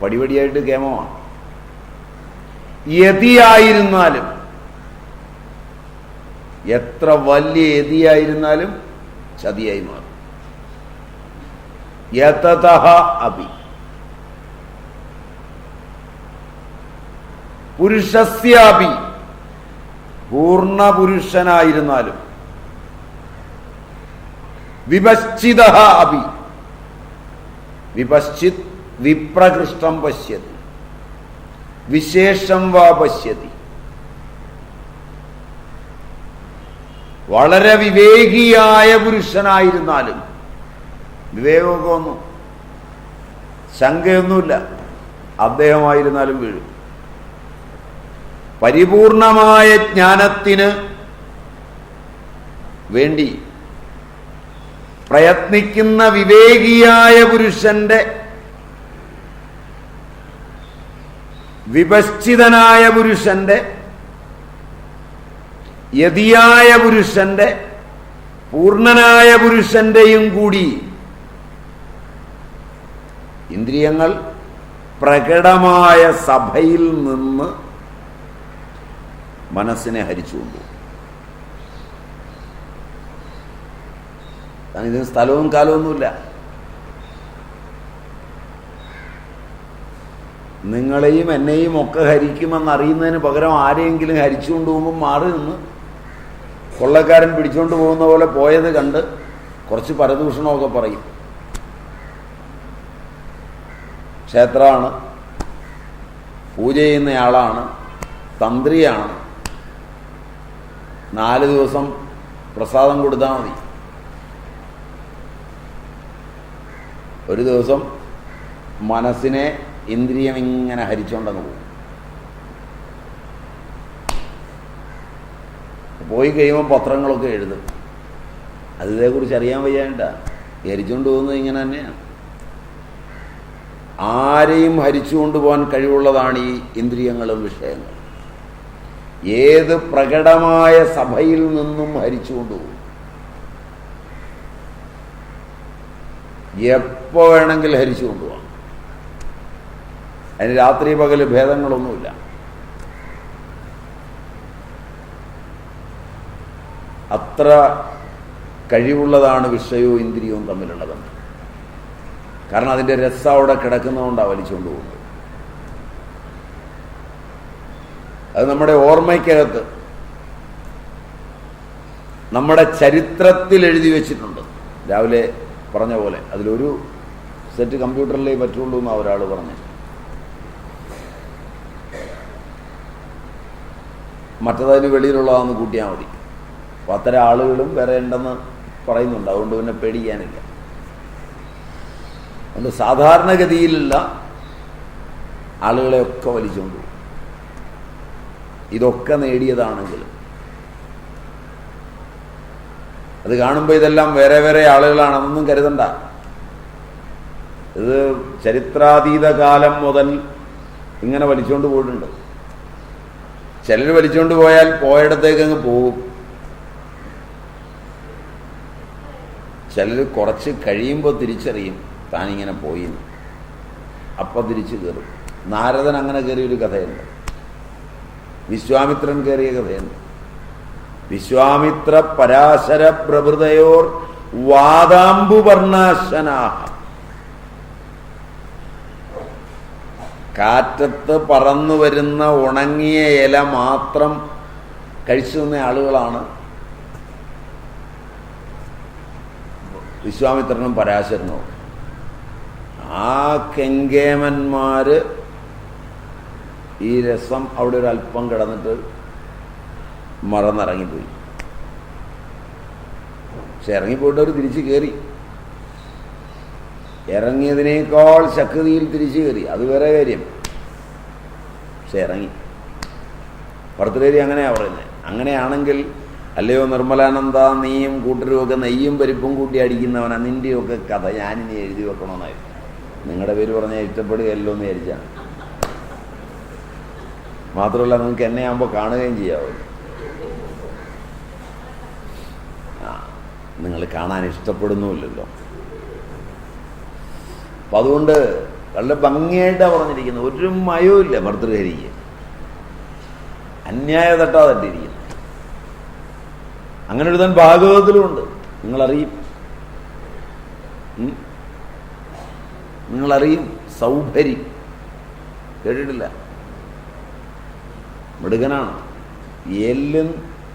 പടിപടിയായിട്ട് കേമമാണ്. യതിയായിരുന്നാലും, എത്ര വലിയ യതിയായിരുന്നാലും ചതിയായി മാറും. യതതഃ അപി പുരുഷസ്യാപി, പൂർണ്ണ പുരുഷനായിരുന്നാലും, വിപശ്ചിതഃ അപി, വിപശ്ചിത് വിപ്രകൃഷ്ടം പശ്യതി, വിശേഷം വാ പശ്യതി, വളരെ വിവേകിയായ പുരുഷനായിരുന്നാലും, വിവേകമൊക്കെ ഒന്നും ശങ്കയൊന്നുമില്ല, അദ്ദേഹമായിരുന്നാലും വീഴും. പരിപൂർണമായ ജ്ഞാനത്തിന് വേണ്ടി പ്രയത്നിക്കുന്ന വിവേകിയായ പുരുഷന്റെ, വിപശ്ചിതനായ പുരുഷന്റെ, യതിയായ പുരുഷന്റെ, പൂർണ്ണനായ പുരുഷന്റെയും കൂടി ഇന്ദ്രിയങ്ങൾ പ്രകടമായ സഭയിൽ നിന്ന് മനസ്സിനെ ഹരിച്ചുകൊണ്ടു. ഇതിന് സ്ഥലവും കാലമൊന്നുമില്ല. നിങ്ങളെയും എന്നെയും ഒക്കെ ഹരിക്കുമെന്നറിയുന്നതിന് പകരം ആരെയെങ്കിലും ഹരിച്ചുകൊണ്ട് പോകുമ്പോൾ മാറി നിന്ന് കൊള്ളക്കാരൻ പിടിച്ചുകൊണ്ട് പോകുന്ന പോലെ പോയത് കണ്ട് കുറച്ച് പരദൂഷണമൊക്കെ പറയും. ക്ഷേത്രമാണ്, പൂജ ചെയ്യുന്നയാളാണ്, തന്ത്രിയാണ്, 4 ദിവസം പ്രസാദം കൊടുത്താൽ മതി. ഒരു ദിവസം മനസ്സിനെ ഇന്ദ്രിയം ഇങ്ങനെ ഹരിച്ചുകൊണ്ടങ്ങ് പോകും. പോയി കഴിയുമ്പോൾ പത്രങ്ങളൊക്കെ എഴുതും. അതിനെക്കുറിച്ച് അറിയാൻ വയ്യാണ്ട ഹരിച്ചുകൊണ്ട് പോകുന്നത് ഇങ്ങനെ തന്നെയാണ്. ആരെയും ഹരിച്ചുകൊണ്ട് പോകാൻ കഴിവുള്ളതാണ് ഈ ഇന്ദ്രിയങ്ങളും വിഷയങ്ങളും. ഏത് പ്രകടമായ സഭയിൽ നിന്നും ഹരിച്ചുകൊണ്ടുപോകും. എപ്പോൾ വേണമെങ്കിൽ ഹരിച്ചു കൊണ്ടുപോകാം. അതിന് രാത്രി പകൽ ഭേദങ്ങളൊന്നുമില്ല. അത്ര കഴിവുള്ളതാണ് വിഷയവും ഇന്ദ്രിയവും തമ്മിലുള്ള ബന്ധം. കാരണം അതിൻ്റെ രസം അവിടെ കിടക്കുന്നതുകൊണ്ടാണ് വലിച്ചുകൊണ്ട് പോകുന്നത്. അത് നമ്മുടെ ഓർമ്മയ്ക്കകത്ത്, നമ്മുടെ ചരിത്രത്തിൽ എഴുതി വെച്ചിട്ടുണ്ട്. രാവിലെ പറഞ്ഞ പോലെ അതിലൊരു സെറ്റ് കമ്പ്യൂട്ടറിലേ പറ്റുള്ളൂ എന്നാണ് ഒരാൾ പറഞ്ഞു. മറ്റേതിന് വെളിയിലുള്ളതാണെന്ന് കൂട്ടിയാൽ മതി. അപ്പോൾ അത്തരം ആളുകളും വേറെ ഉണ്ടെന്ന് പറയുന്നുണ്ട്. അതുകൊണ്ട് പിന്നെ പേടിക്കാനില്ല. അതുകൊണ്ട് സാധാരണഗതിയിലുള്ള ആളുകളെയൊക്കെ വലിച്ചുകൊണ്ട് പോകും. ഇതൊക്കെ നേടിയതാണെങ്കിലും അത് കാണുമ്പോൾ ഇതെല്ലാം വേറെ വേറെ ആളുകളാണെന്നൊന്നും കരുതണ്ട. ഇത് ചരിത്രാതീത കാലം മുതൽ ഇങ്ങനെ വലിച്ചുകൊണ്ട് പോയിട്ടുണ്ട്. ചിലർ വലിച്ചുകൊണ്ട് പോയാൽ പോയിടത്തേക്ക് അങ്ങ് പോകും. ചിലർ കുറച്ച് കഴിയുമ്പോൾ തിരിച്ചറിയും താനിങ്ങനെ പോയി, അപ്പം തിരിച്ചു കയറും. നാരദൻ അങ്ങനെ കയറിയൊരു കഥയുണ്ട്. വിശ്വാമിത്രൻ കയറിയ കഥയുണ്ട്. വിശ്വാമിത്ര പരാശര പ്രഭൃതയോർ വാദാംബുവർണാശനാഹ. കാറ്റത്ത് പറന്നു വരുന്ന ഉണങ്ങിയ ഇല മാത്രം കഴിച്ചു നിന്ന ആളുകളാണ് വിശ്വാമിത്രനും പരാശരനും. ആ കെങ്കേമന്മാര് ഈ രസം അവിടെ ഒരു അല്പം കിടന്നിട്ട് മറന്നിറങ്ങിപ്പോയി. പക്ഷെ ഇറങ്ങിപ്പോയിട്ട് അവർ തിരിച്ചു കയറി. ഇറങ്ങിയതിനേക്കാൾ ശക്തിയിൽ തിരിച്ചു കയറി. അത് വേറെ കാര്യം. പക്ഷെ ഇറങ്ങി. ഭർത്തൃഹരി അങ്ങനെയാണ് പറയുന്നത്. അങ്ങനെയാണെങ്കിൽ അല്ലയോ നിർമ്മലാനന്ദ, നീയും കൂട്ടരുമൊക്കെ നെയ്യും പരിപ്പും കൂട്ടി അടിക്കുന്നവനാ, നിൻ്റെയൊക്കെ കഥ ഞാനിനി എഴുതി വെക്കണമെന്നായിരുന്നു. നിങ്ങളുടെ പേര് പറഞ്ഞാൽ ഇഷ്ടപ്പെടുകയല്ലോ എന്ന് വിചാരിച്ചാണ്. മാത്രമല്ല നിങ്ങൾക്ക് എന്നെ ആകുമ്പോൾ കാണുകയും ചെയ്യാമല്ലോ. നിങ്ങൾ കാണാൻ ഇഷ്ടപ്പെടുന്നുമില്ലല്ലോ. അപ്പം അതുകൊണ്ട് വളരെ ഭംഗിയായിട്ടാണ് പറഞ്ഞിരിക്കുന്നത്. ഒരു മയവും ഇല്ല ഭർതൃഹരിക്ക്. അന്യായ തട്ടാ തട്ടിയിരിക്കുന്നു. അങ്ങനെ എഴുതാൻ ഭാഗവതത്തിലുമുണ്ട്. നിങ്ങളറിയും, നിങ്ങളറിയും. സൗഭരി കേട്ടിട്ടില്ല? മിടുകനാണ്. എല്ലും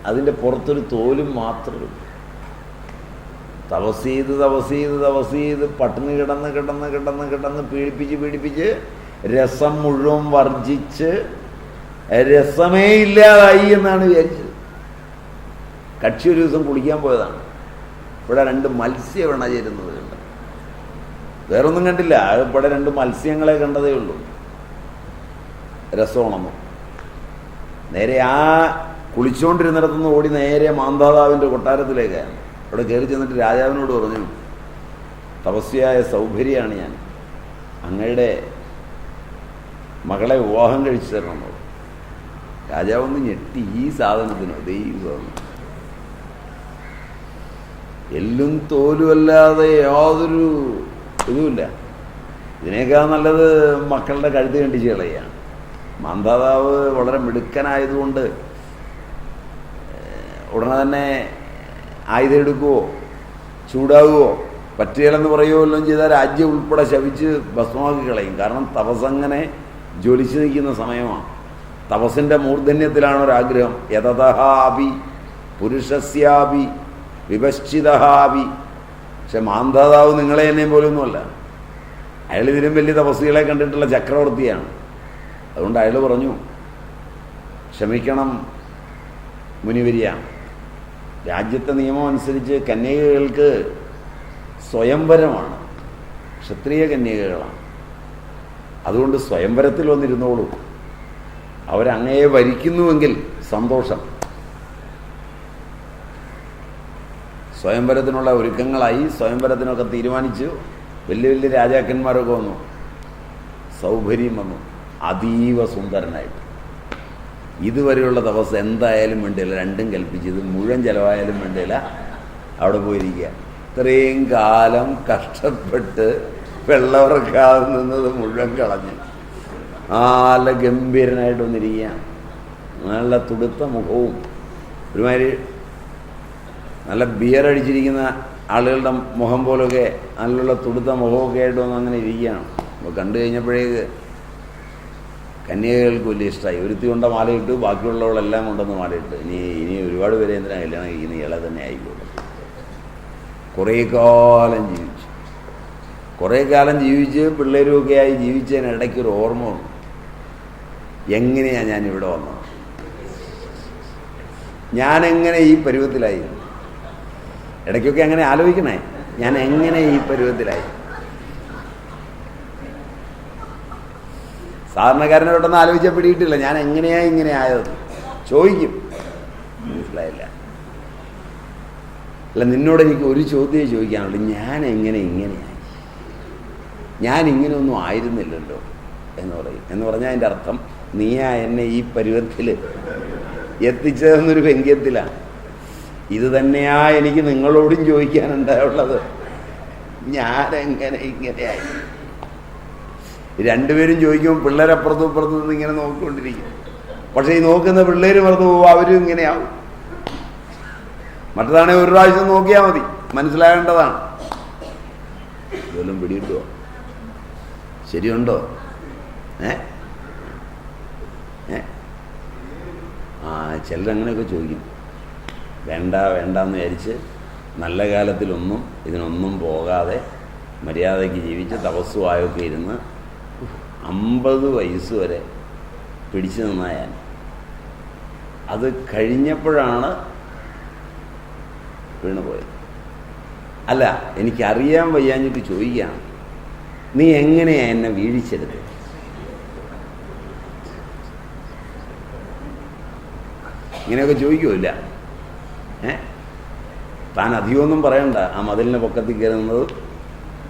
അതിൻ്റെ പുറത്തൊരു തോലും മാത്രമേ ഉള്ളൂ. തപസ് ചെയ്ത് പട്ടിണി കിടന്ന് പീഡിപ്പിച്ച് രസം മുഴുവൻ വർജിച്ച് രസമേ ഇല്ലാതായി എന്നാണ് വിചാരിച്ചത്. കക്ഷി ഒരു ദിവസം കുളിക്കാൻ പോയതാണ്. ഇവിടെ 2 മത്സ്യമാണ് ചേരുന്നത് കണ്ട്. വേറൊന്നും കണ്ടില്ല. ഇവിടെ 2 മത്സ്യങ്ങളെ കണ്ടതേ ഉള്ളൂ. രസമാണെന്നും നേരെ ആ കുളിച്ചുകൊണ്ടിരുന്നിടത്തുനിന്ന് ഓടി നേരെ മാന്ധാതാവിൻ്റെ കൊട്ടാരത്തിലേക്കാണ്. അവിടെ കയറി ചെന്നിട്ട് രാജാവിനോട് പറഞ്ഞു, തപസ്വിയായ സൗഭരിയാണ് ഞാൻ, അങ്ങയുടെ മകളെ വിവാഹം കഴിച്ചു തരണമെന്നോ. രാജാവൊന്ന് ഞെട്ടി. ഈ സാധനത്തിനോ? ദൈവം, എല്ലും തോലുമല്ലാതെ യാതൊരു ഇതുമില്ല. ഇതിനേക്കാൾ നല്ലത് മക്കളുടെ കഴുത്ത് കണ്ടിച്ച് കളയുകയാണ്. മാന്ധാതാവ് വളരെ മിടുക്കനായതുകൊണ്ട് ഉടനെ തന്നെ ആയുധം എടുക്കുവോ ചൂടാകുവോ പറ്റുകയില്ലെന്ന് പറയുകയോ എല്ലാം ചെയ്താൽ രാജ്യം ഉൾപ്പെടെ ശപിച്ച് ഭസ്മമാക്കി കളയും. കാരണം തപസ്സങ്ങനെ ജ്വലിച്ചു നിൽക്കുന്ന സമയമാണ്. തപസ്സിൻ്റെ മൂർധന്യത്തിലാണ് ഒരാഗ്രഹം. യതതഹാപി പുരുഷസ്യാപി വിപശ്ചിതഹാപി. പക്ഷെ മാന്ധാതാവ് നിങ്ങളെ എന്നെയും പോലൊന്നുമല്ല. അയാൾ ഇതിലും വലിയ തപസ്സുകളെ കണ്ടിട്ടുള്ള ചക്രവർത്തിയാണ്. അതുകൊണ്ട് അയാൾ പറഞ്ഞു, ക്ഷമിക്കണം മുനിവരിയ, രാജ്യത്തെ നിയമം അനുസരിച്ച് കന്യകകൾക്ക് സ്വയംവരമാണ്, ക്ഷത്രിയ കന്യകകളാണ്. അതുകൊണ്ട് സ്വയംവരത്തിൽ വന്നിരുന്നോളൂ. അവരങ്ങയെ വരിക്കുന്നുവെങ്കിൽ സന്തോഷം. സ്വയംവരത്തിനുള്ള ഒരുക്കങ്ങളായി. സ്വയംവരത്തിനൊക്കെ തീരുമാനിച്ചു. വലിയ വലിയ രാജാക്കന്മാരൊക്കെ വന്നു. സൗഭര്യം വന്നു, അതീവ സുന്ദരനായിട്ട്. ഇതുവരെയുള്ള തപസ് എന്തായാലും വേണ്ടിയില്ല, 2ഉം കൽപ്പിച്ച് ഇത് മുഴുവൻ ചിലവായാലും വേണ്ടിയില്ല, അവിടെ പോയിരിക്കുക. ഇത്രയും കാലം കഷ്ടപ്പെട്ട് വെള്ളവർക്കാതെ നിന്നത് മുഴുവൻ കളഞ്ഞ് നല്ല ഗംഭീരനായിട്ട് വന്നിരിക്കുകയാണ്. നല്ല തുടുത്ത മുഖവും ഒരുമാതിരി നല്ല ബിയർ അടിച്ചിരിക്കുന്ന ആളുകളുടെ മുഖം പോലൊക്കെ നല്ല തുടുത്ത മുഖമൊക്കെ ആയിട്ട് വന്ന് അങ്ങനെ ഇരിക്കുകയാണ്. അപ്പോൾ കണ്ടു കഴിഞ്ഞപ്പോഴേക്ക് കന്യകകൾക്ക് വലിയ ഇഷ്ടമായി. ഒരുത്തി കൊണ്ട മാലയിട്ട് ബാക്കിയുള്ളവളെല്ലാം കൊണ്ടുവന്ന് മാലയിട്ട്. ഇനി ഒരുപാട് പേരെ എന്തിനാ കല്യാണം കഴിക്കുന്ന, ഇയാളെ തന്നെ ആയിക്കോട്ടെ. കുറേ കാലം ജീവിച്ച് പിള്ളേരുമൊക്കെ ആയി ജീവിച്ചതിനിടയ്ക്കൊരു ഓർമ്മ വന്നു. എങ്ങനെയാണ് ഞാനിവിടെ വന്നത്? ഞാനെങ്ങനെ ഈ പരുവത്തിലായി? ഇടയ്ക്കൊക്കെ അങ്ങനെ ആലോചിക്കണേ, ഞാൻ എങ്ങനെ ഈ പരുവത്തിലായി? സാധാരണക്കാരനെ പെട്ടെന്ന് ആലോചിച്ചാൽ പിടിയിട്ടില്ല. ഞാൻ എങ്ങനെയാ ഇങ്ങനെ ആയത് ചോദിക്കും. മനസ്സിലായില്ല. അല്ല, നിന്നോട് എനിക്ക് ഒരു ചോദ്യമേ ചോദിക്കാനുള്ളൂ. ഞാൻ എങ്ങനെ ഇങ്ങനെയായി? ഞാൻ ഇങ്ങനെയൊന്നും ആയിരുന്നില്ലല്ലോ എന്ന് പറയും. എന്ന് പറഞ്ഞാൽ അതിൻ്റെ അർത്ഥം നീയാ എന്നെ ഈ പരുവത്തിൽ എത്തിച്ചതെന്നൊരു വ്യംഗ്യത്തിലാണ്. ഇത് തന്നെയാ എനിക്ക് നിങ്ങളോടും ചോദിക്കാനുണ്ടായുള്ളത്. ഞാനെങ്ങനെ ഇങ്ങനെയായി? 2 പേരും ചോദിക്കുമ്പോൾ പിള്ളേരപ്പുറത്തും ഇപ്പുറത്തും നിന്ന് ഇങ്ങനെ നോക്കിക്കൊണ്ടിരിക്കും. പക്ഷേ ഈ നോക്കുന്ന പിള്ളേർ പുറത്ത് പോകും, അവരും ഇങ്ങനെയാവും. മറ്റതാണെങ്കിൽ ഒരു പ്രാവശ്യം നോക്കിയാൽ മതി, മനസ്സിലാകേണ്ടതാണ്. ഇതെല്ലാം പിടികിട്ടുമോ? ശരിയുണ്ടോ? ചിലരങ്ങനെയൊക്കെ ചോദിക്കും. വേണ്ടെന്ന് വിചാരിച്ച് നല്ല കാലത്തിലൊന്നും ഇതിനൊന്നും പോകാതെ മര്യാദയ്ക്ക് ജീവിച്ച് തപസ്സുമായൊക്കെ ഇരുന്ന് 50 വയസ്സ് വരെ പിടിച്ചു നിന്ന ഞാൻ. അത് കഴിഞ്ഞപ്പോഴാണ് വീണുപോയത്. അല്ല, എനിക്കറിയാൻ വയ്യാഞ്ഞിട്ട് ചോദിക്കുകയാണ്, നീ എങ്ങനെയാ എന്നെ വീഴിച്ചെടുത്തത്? ഇങ്ങനെയൊക്കെ ചോദിക്കുമില്ല. താൻ അധികമൊന്നും പറയണ്ട. ആ മതിലിൻ്റെ പൊക്കത്തിൽ കയറി നിന്നതും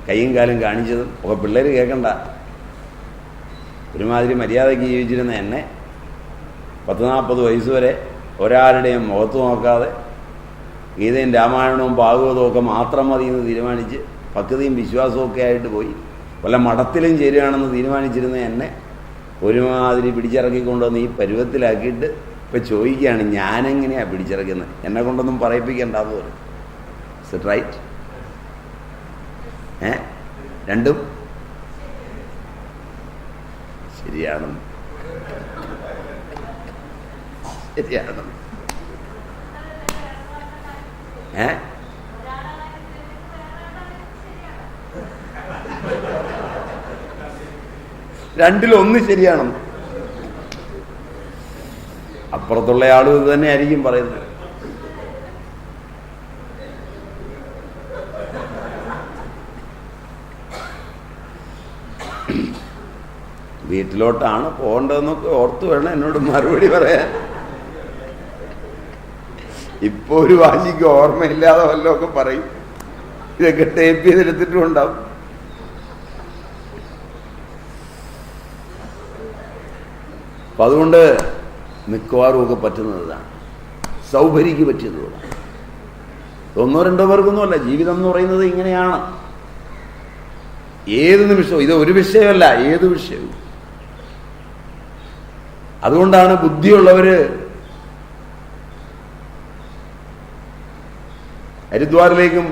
കൈയും കാലും കാണിച്ചതും ഒക്കെ പിള്ളേർ കേൾക്കണ്ട. ഒരുമാതിരി മര്യാദയ്ക്ക് ജീവിച്ചിരുന്ന എന്നെ 40 വയസ്സ് വരെ ഒരാളുടെയും മുഖത്ത് നോക്കാതെ ഗീതയും രാമായണവും ഭാഗവതവും ഒക്കെ മാത്രം മതി എന്ന് തീരുമാനിച്ച് ഭക്തിയും വിശ്വാസവും ഒക്കെ ആയിട്ട് പോയി വല്ല മഠത്തിലും ചേരുകയാണെന്ന് തീരുമാനിച്ചിരുന്ന എന്നെ ഒരുമാതിരി പിടിച്ചിറക്കിക്കൊണ്ടുവന്ന് ഈ പരുവത്തിലാക്കിയിട്ട് ഇപ്പം ചോദിക്കുകയാണ് ഞാനെങ്ങനെയാണ് പിടിച്ചിറക്കുന്നത്, എന്നെ കൊണ്ടൊന്നും പറയിപ്പിക്കേണ്ടാന്ന് പറയും. Is it right? രണ്ടും ശരിയാണ്, ശരിയാണ്. രണ്ടിലൊന്ന് ശരിയാണെന്ന്. അപ്പുറത്തുള്ള ആളും ഇത് തന്നെ ആയിരിക്കും പറയുന്നത്. വീട്ടിലോട്ടാണ് പോകേണ്ടതെന്നൊക്കെ ഓർത്ത് വേണം എന്നോട് മറുപടി പറയാൻ. ഇപ്പൊ ഒരു വാശിക്ക് ഓർമ്മയില്ലാതെ വല്ലതൊക്കെ പറയും. ഇതൊക്കെ ടേപ്പ് ചെയ്തെടുത്തിട്ടും ഉണ്ടാവും. അപ്പം അതുകൊണ്ട് മിക്കവാറും ഒക്കെ പറ്റുന്നതാണ്, സൗകര്യക്ക് പറ്റിയതുകൊണ്ട്. ഒന്നോ രണ്ടോ പേർക്കൊന്നുമല്ല, ജീവിതം എന്ന് പറയുന്നത് ഇങ്ങനെയാണ്. ഏത് നിമിഷവും, ഇത് ഒരു വിഷയമല്ല, ഏത് വിഷയവും. അതുകൊണ്ടാണ് ബുദ്ധിയുള്ളവര് ഹരിദ്വാറിലേക്കും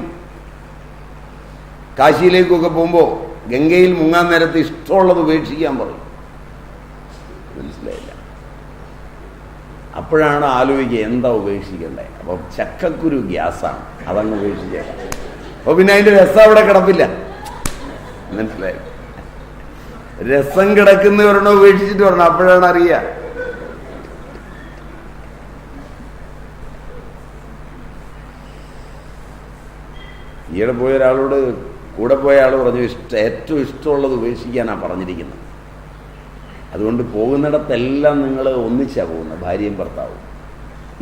കാശിയിലേക്കും ഒക്കെ പോകുമ്പോൾ ഗംഗയിൽ മുങ്ങാൻ നേരത്ത് ഇഷ്ടമുള്ളത് ഉപേക്ഷിക്കാൻ പറയും. മനസ്സിലായില്ല. അപ്പോഴാണ് ആലോചിക്കുക എന്താ ഉപേക്ഷിക്കണ്ടേ. അപ്പം ചക്കക്കുരു ഗ്യാസാണ്, അതങ്ങ് ഉപേക്ഷിച്ചേക്കാം. അപ്പോൾ പിന്നെ അതിൻ്റെ രസം അവിടെ കിടപ്പില്ല. മനസ്സിലായി? രസം കിടക്കുന്ന ഒരെണ്ണം ഉപേക്ഷിച്ചിട്ട് വരണം, അപ്പോഴാണ് അറിയുക. ഈയിടെ പോയ ഒരാളോട്, കൂടെ പോയ ആൾ പറഞ്ഞു, ഏറ്റവും ഇഷ്ടമുള്ളത് ഉപേക്ഷിക്കാനാണ് പറഞ്ഞിരിക്കുന്നത്. അതുകൊണ്ട് പോകുന്നിടത്തെല്ലാം നിങ്ങൾ ഒന്നിച്ചാണ് പോകുന്നത്, ഭാര്യയും ഭർത്താവും.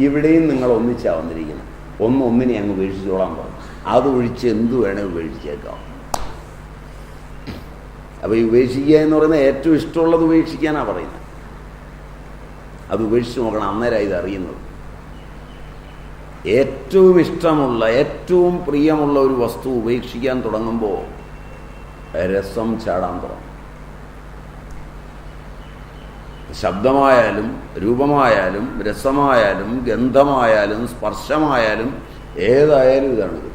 ഇവിടെയും നിങ്ങൾ ഒന്നിച്ചാണ് വന്നിരിക്കുന്നത്. ഒന്നിനെ അങ്ങ് ഉപേക്ഷിച്ചോളാൻ പറഞ്ഞു. അതൊഴിച്ച് എന്തു വേണേൽ ഉപേക്ഷിച്ചേക്കാം. അപ്പോൾ ഈ ഉപേക്ഷിക്കുക എന്ന് പറയുന്നത് ഏറ്റവും ഇഷ്ടമുള്ളത് ഉപേക്ഷിക്കാനാണ് പറയുന്നത്. അത് ഉപേക്ഷിച്ച് നോക്കണം, അന്നേരം ഇത് അറിയുന്നത്. ഏറ്റവും ഇഷ്ടമുള്ള, ഏറ്റവും പ്രിയമുള്ള ഒരു വസ്തു ഉപേക്ഷിക്കാൻ തുടങ്ങുമ്പോൾ രസം ചാടാൻ തുടങ്ങും. ശബ്ദമായാലും രൂപമായാലും രസമായാലും ഗന്ധമായാലും സ്പർശമായാലും ഏതായാലും ഇതാണിത്.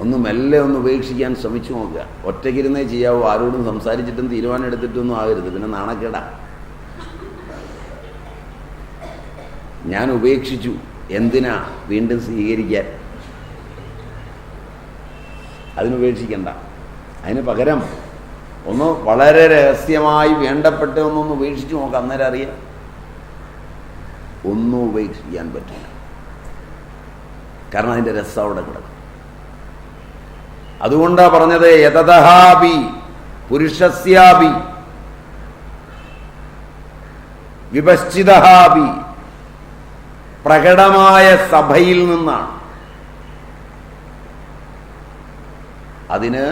ഒന്ന് മെല്ലെ ഒന്ന് ഉപേക്ഷിക്കാൻ ശ്രമിച്ചു നോക്കുക. ഒറ്റയ്ക്കിരുന്നേ ചെയ്യാവൂ. ആരോടും സംസാരിച്ചിട്ടും തീരുമാനം എടുത്തിട്ടൊന്നും ആകരുത്, പിന്നെ നാണക്കേടാ. ഞാൻ ഉപേക്ഷിച്ചു, എന്തിനാ വീണ്ടും സ്വീകരിക്കാൻ? അതിനുപേക്ഷിക്കണ്ട. അതിന് പകരം ഒന്ന് വളരെ രഹസ്യമായി വേണ്ടപ്പെട്ട ഒന്നൊന്ന് ഉപേക്ഷിച്ച് നോക്കാം, അന്നേരം അറിയാം ഒന്നും ഉപേക്ഷിക്കാൻ പറ്റില്ല. കാരണം അതിൻ്റെ രസം അവിടെ കിടക്കും. അതുകൊണ്ടാ പറഞ്ഞത് യതതഹാപി പുരുഷസ്യാപി വിപശ്ചിതഹാപി, പ്രകടമായ സഭയിൽ നിന്നാണ്. അതിന്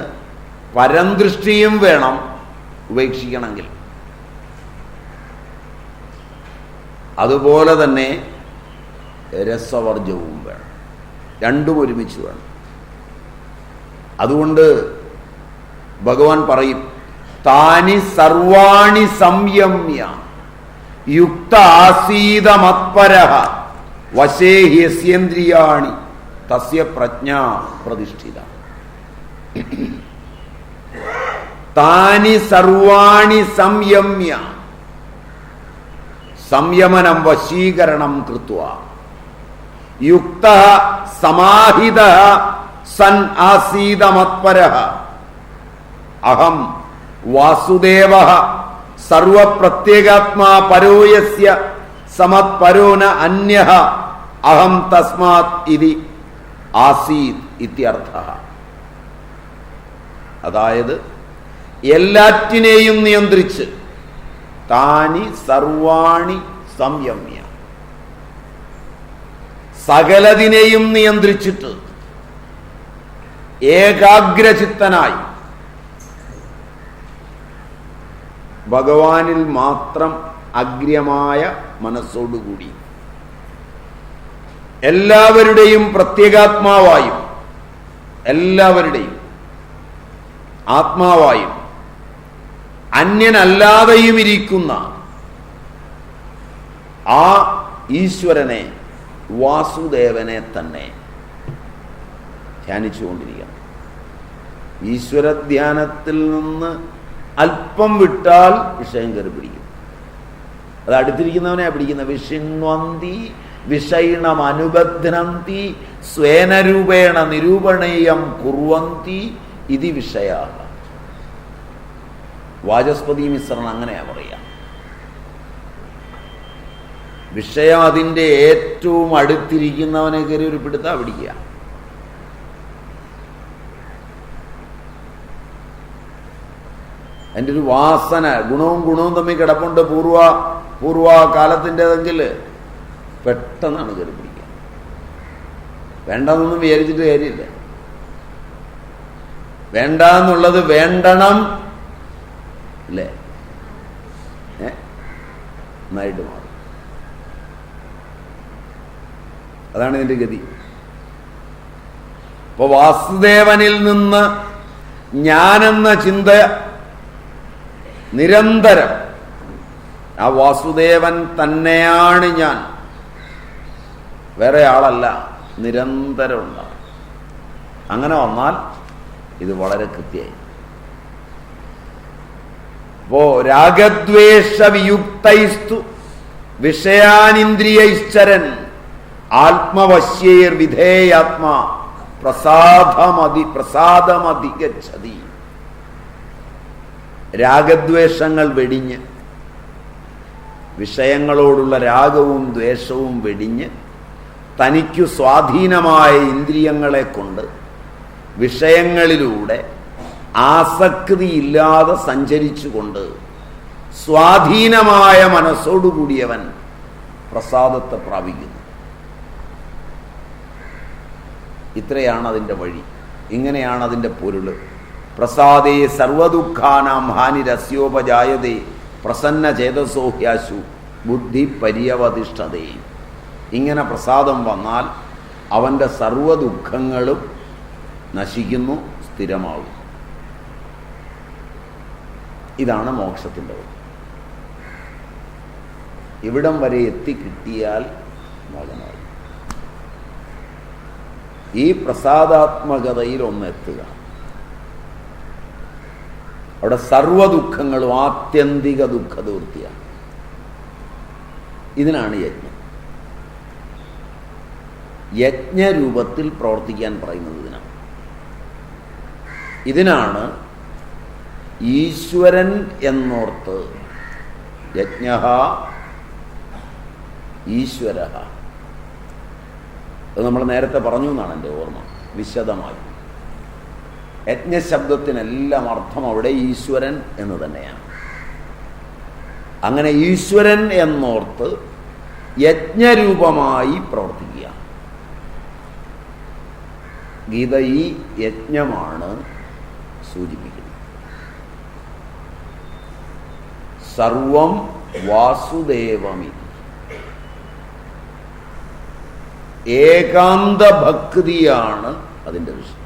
പരംദൃഷ്ടിയും വേണം ഉപേക്ഷിക്കണമെങ്കിൽ. അതുപോലെ തന്നെ രസവർജവും വേണം. രണ്ടും ഒരുമിച്ച് വേണം. അതുകൊണ്ട് ഭഗവാൻ പറയും, താനി സർവാണി സംയമ്യ യുക്ത ആസീത മത്പരഃ വശേ യസ്യേന്ദ്രിയാണി തസ്യ പ്രജ്ഞാ പ്രതിഷ്ഠിത. താനി സർവാണി സംയമ്യ, സംയമനം വശീകരണം കൃത്വ യുക്ത സമാഹിത സൻ ആസീത മത്പരഃ അഹം വാസുദേവ സർവപ്രത്യേകാത്മാ പരോയസ്യ സമത്പരോന അന്യഃ അഹം തസ്മാത് ഇതി ആസീത് ഇത്യർത്ഥഃ. അതായത് എല്ലാറ്റിനെയും നിയന്ത്രിച്ച്, താനി സർവാണി സംയമ്യ, സകലതിനെയും നിയന്ത്രിച്ചിട്ട് ഏകാഗ്രചിത്തനായി ഭഗവാനിൽ മാത്രം അഗ്രമായ മനസ്സോടുകൂടി എല്ലാവരുടെയും പ്രത്യേകാത്മാവായും എല്ലാവരുടെയും ആത്മാവായും അന്യനല്ലാതെയും ഇരിക്കുന്ന ആ ഈശ്വരനെ, വാസുദേവനെ തന്നെ ധ്യാനിച്ചുകൊണ്ടിരിക്കണം. ഈശ്വരധ്യാനത്തിൽ നിന്ന് അല്പം വിട്ടാൽ വിഷയം കയറി പിടിക്കും. അത് അടുത്തിരിക്കുന്നവനെ പിടിക്കുന്ന. വിഷിണ്വന്തി വിഷയിണം അനുബധ്നന്തി സ്വേനരൂപേണ നിരൂപണീയം കുർവന്തി ഇതി വിഷയ. വാചസ്പതി മിശ്രൻ അങ്ങനെയാ പറയാ. വിഷയം അതിൻ്റെ ഏറ്റവും അടുത്തിരിക്കുന്നവനെ കയറി ഒരു പിടുത്താ പിടിക്കുക. അതിൻ്റെ ഒരു വാസന, ഗുണവും തമ്മിൽ കിടപ്പുണ്ട്. പൂർവകാലത്തിൻ്റെതെങ്കിൽ പെട്ടെന്നാണ് കയറി പിടിക്കുക. വേണ്ടെന്നൊന്നും വിചാരിച്ചിട്ട് കാര്യമില്ല. വേണ്ട എന്നുള്ളത് വേണ്ടണം അല്ലേ, നന്നായിട്ട് മാറും. അതാണ് ഇതിൻ്റെ ഗതി. ഇപ്പൊ വാസുദേവനിൽ നിന്ന് ഞാനെന്ന ചിന്ത നിരന്തരം, ആ വാസുദേവൻ തന്നെയാണ് ഞാൻ, വേറെ ആളല്ല, നിരന്തരം ഉണ്ടാകും. അങ്ങനെ വന്നാൽ ഇത് വളരെ കൃത്യമായി. അപ്പോ രാഗദ്വേഷ വിയുക്തൈസ്തു വിഷയാനിന്ദ്രിയൈശ്ചരൻ ആത്മവശ്യേർ വിധേയാത്മാ പ്രസാദമധിഗച്ഛതി. രാഗദ്വേഷങ്ങൾ വെടിഞ്ഞ്, വിഷയങ്ങളോടുള്ള രാഗവും ദ്വേഷവും വെടിഞ്ഞ്, തനിക്കു സ്വാധീനമായ ഇന്ദ്രിയങ്ങളെ കൊണ്ട് വിഷയങ്ങളിലൂടെ ആസക്തിയില്ലാതെ സഞ്ചരിച്ചുകൊണ്ട് സ്വാധീനമായ മനസ്സോടുകൂടിയവൻ പ്രസാദത്തെ പ്രാപിക്കുന്നു. ഇത്രയാണ് അതിൻ്റെ വഴി. ഇങ്ങനെയാണ് അതിൻ്റെ പൊരുൾ. പ്രസാദേ സർവദുഃഖാനാം ഹാനിരസ്യോപജായതേ പ്രസന്ന ചേതസോ ഹ്യാശു ബുദ്ധി പര്യവതിഷ്ഠതേ. ഇങ്ങനെ പ്രസാദം വന്നാൽ അവൻ്റെ സർവദുഃഖങ്ങളും നശിക്കുന്നു, സ്ഥിരമാകും. ഇതാണ് മോക്ഷത്തിൻ്റെ വഴി. ഇവിടം വരെ എത്തിക്കിട്ടിയാൽ മകനായി. ഈ പ്രസാദാത്മകതയിൽ ഒന്നെത്തുക. അവിടെ സർവദുഃഖങ്ങളും ആത്യന്തിക ദുഃഖദൂർത്തിയാണ്. ഇതിനാണ് യജ്ഞം. യജ്ഞരൂപത്തിൽ പ്രവർത്തിക്കാൻ പറയുന്നത് ഇതിനാണ്. ഇതിനാണ് ഈശ്വരൻ എന്നോർത്ത് യജ്ഞ ഈശ്വര. അത് നമ്മൾ നേരത്തെ പറഞ്ഞു എന്നാണ് എൻ്റെ ഓർമ്മ, വിശദമായി. യജ്ഞശബ്ദത്തിനെല്ലാം അർത്ഥം അവിടെ ഈശ്വരൻ എന്ന് തന്നെയാണ്. അങ്ങനെ ഈശ്വരൻ എന്നോർത്ത് യജ്ഞരൂപമായി പ്രവർത്തിക്കുക. ഗീത ഈ യജ്ഞമാണ് സൂചിപ്പിക്കുന്നത്. സർവം വാസുദേവമിതി. ഏകാന്ത ഭക്തിയാണ് അതിൻ്റെ വിഷയം.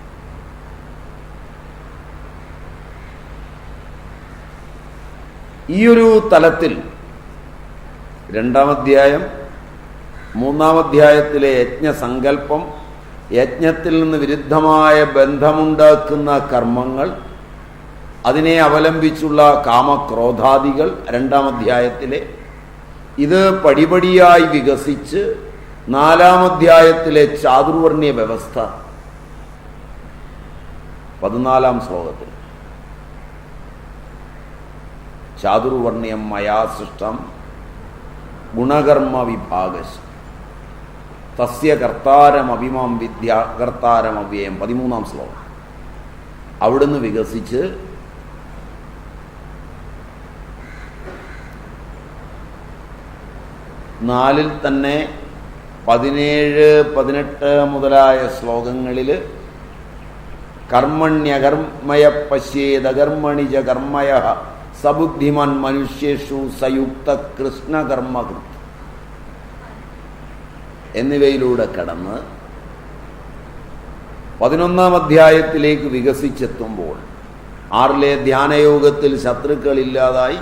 ഈയൊരു തലത്തിൽ 2-ാം അധ്യായം 3-ാം അധ്യായത്തിലെ യജ്ഞസങ്കല്പം, യജ്ഞത്തിൽ നിന്ന് വിരുദ്ധമായ ബന്ധമുണ്ടാക്കുന്ന കർമ്മങ്ങൾ, അതിനെ അവലംബിച്ചുള്ള കാമക്രോധാദികൾ 2-ാം അധ്യായത്തിലെ, ഇത് പടിപടിയായി വികസിച്ച് 4-ാം അധ്യായത്തിലെ ചാതുർവർണ്ണ്യ വ്യവസ്ഥ 14-ാം ശ്ലോകത്തിൽ ചാതുർവർണ്ണ്യം മയാ സൃഷ്ടം ഗുണകർമ്മ വിഭാഗശ തസ്യ കർത്താരമഭിമാം വിദ്യ കർത്താരമവ്യയം 13-ാം ശ്ലോകം. അവിടുന്ന് വികസിച്ച് നാലിൽ തന്നെ 17, 18 മുതലായ ശ്ലോകങ്ങളിൽ കർമ്മണ്യകർമ്മയ പശ്യേതകർമ്മണിജ കർമ്മയ സബുദ്ധിമാൻ മനുഷ്യേഷു സയുക്ത കൃഷ്ണകർമ്മകൃത് എന്നിവയിലൂടെ കടന്ന് 11-ാം അധ്യായത്തിലേക്ക് വികസിച്ചെത്തുമ്പോൾ 6 ധ്യാനയോഗത്തിൽ ശത്രുക്കളില്ലാതായി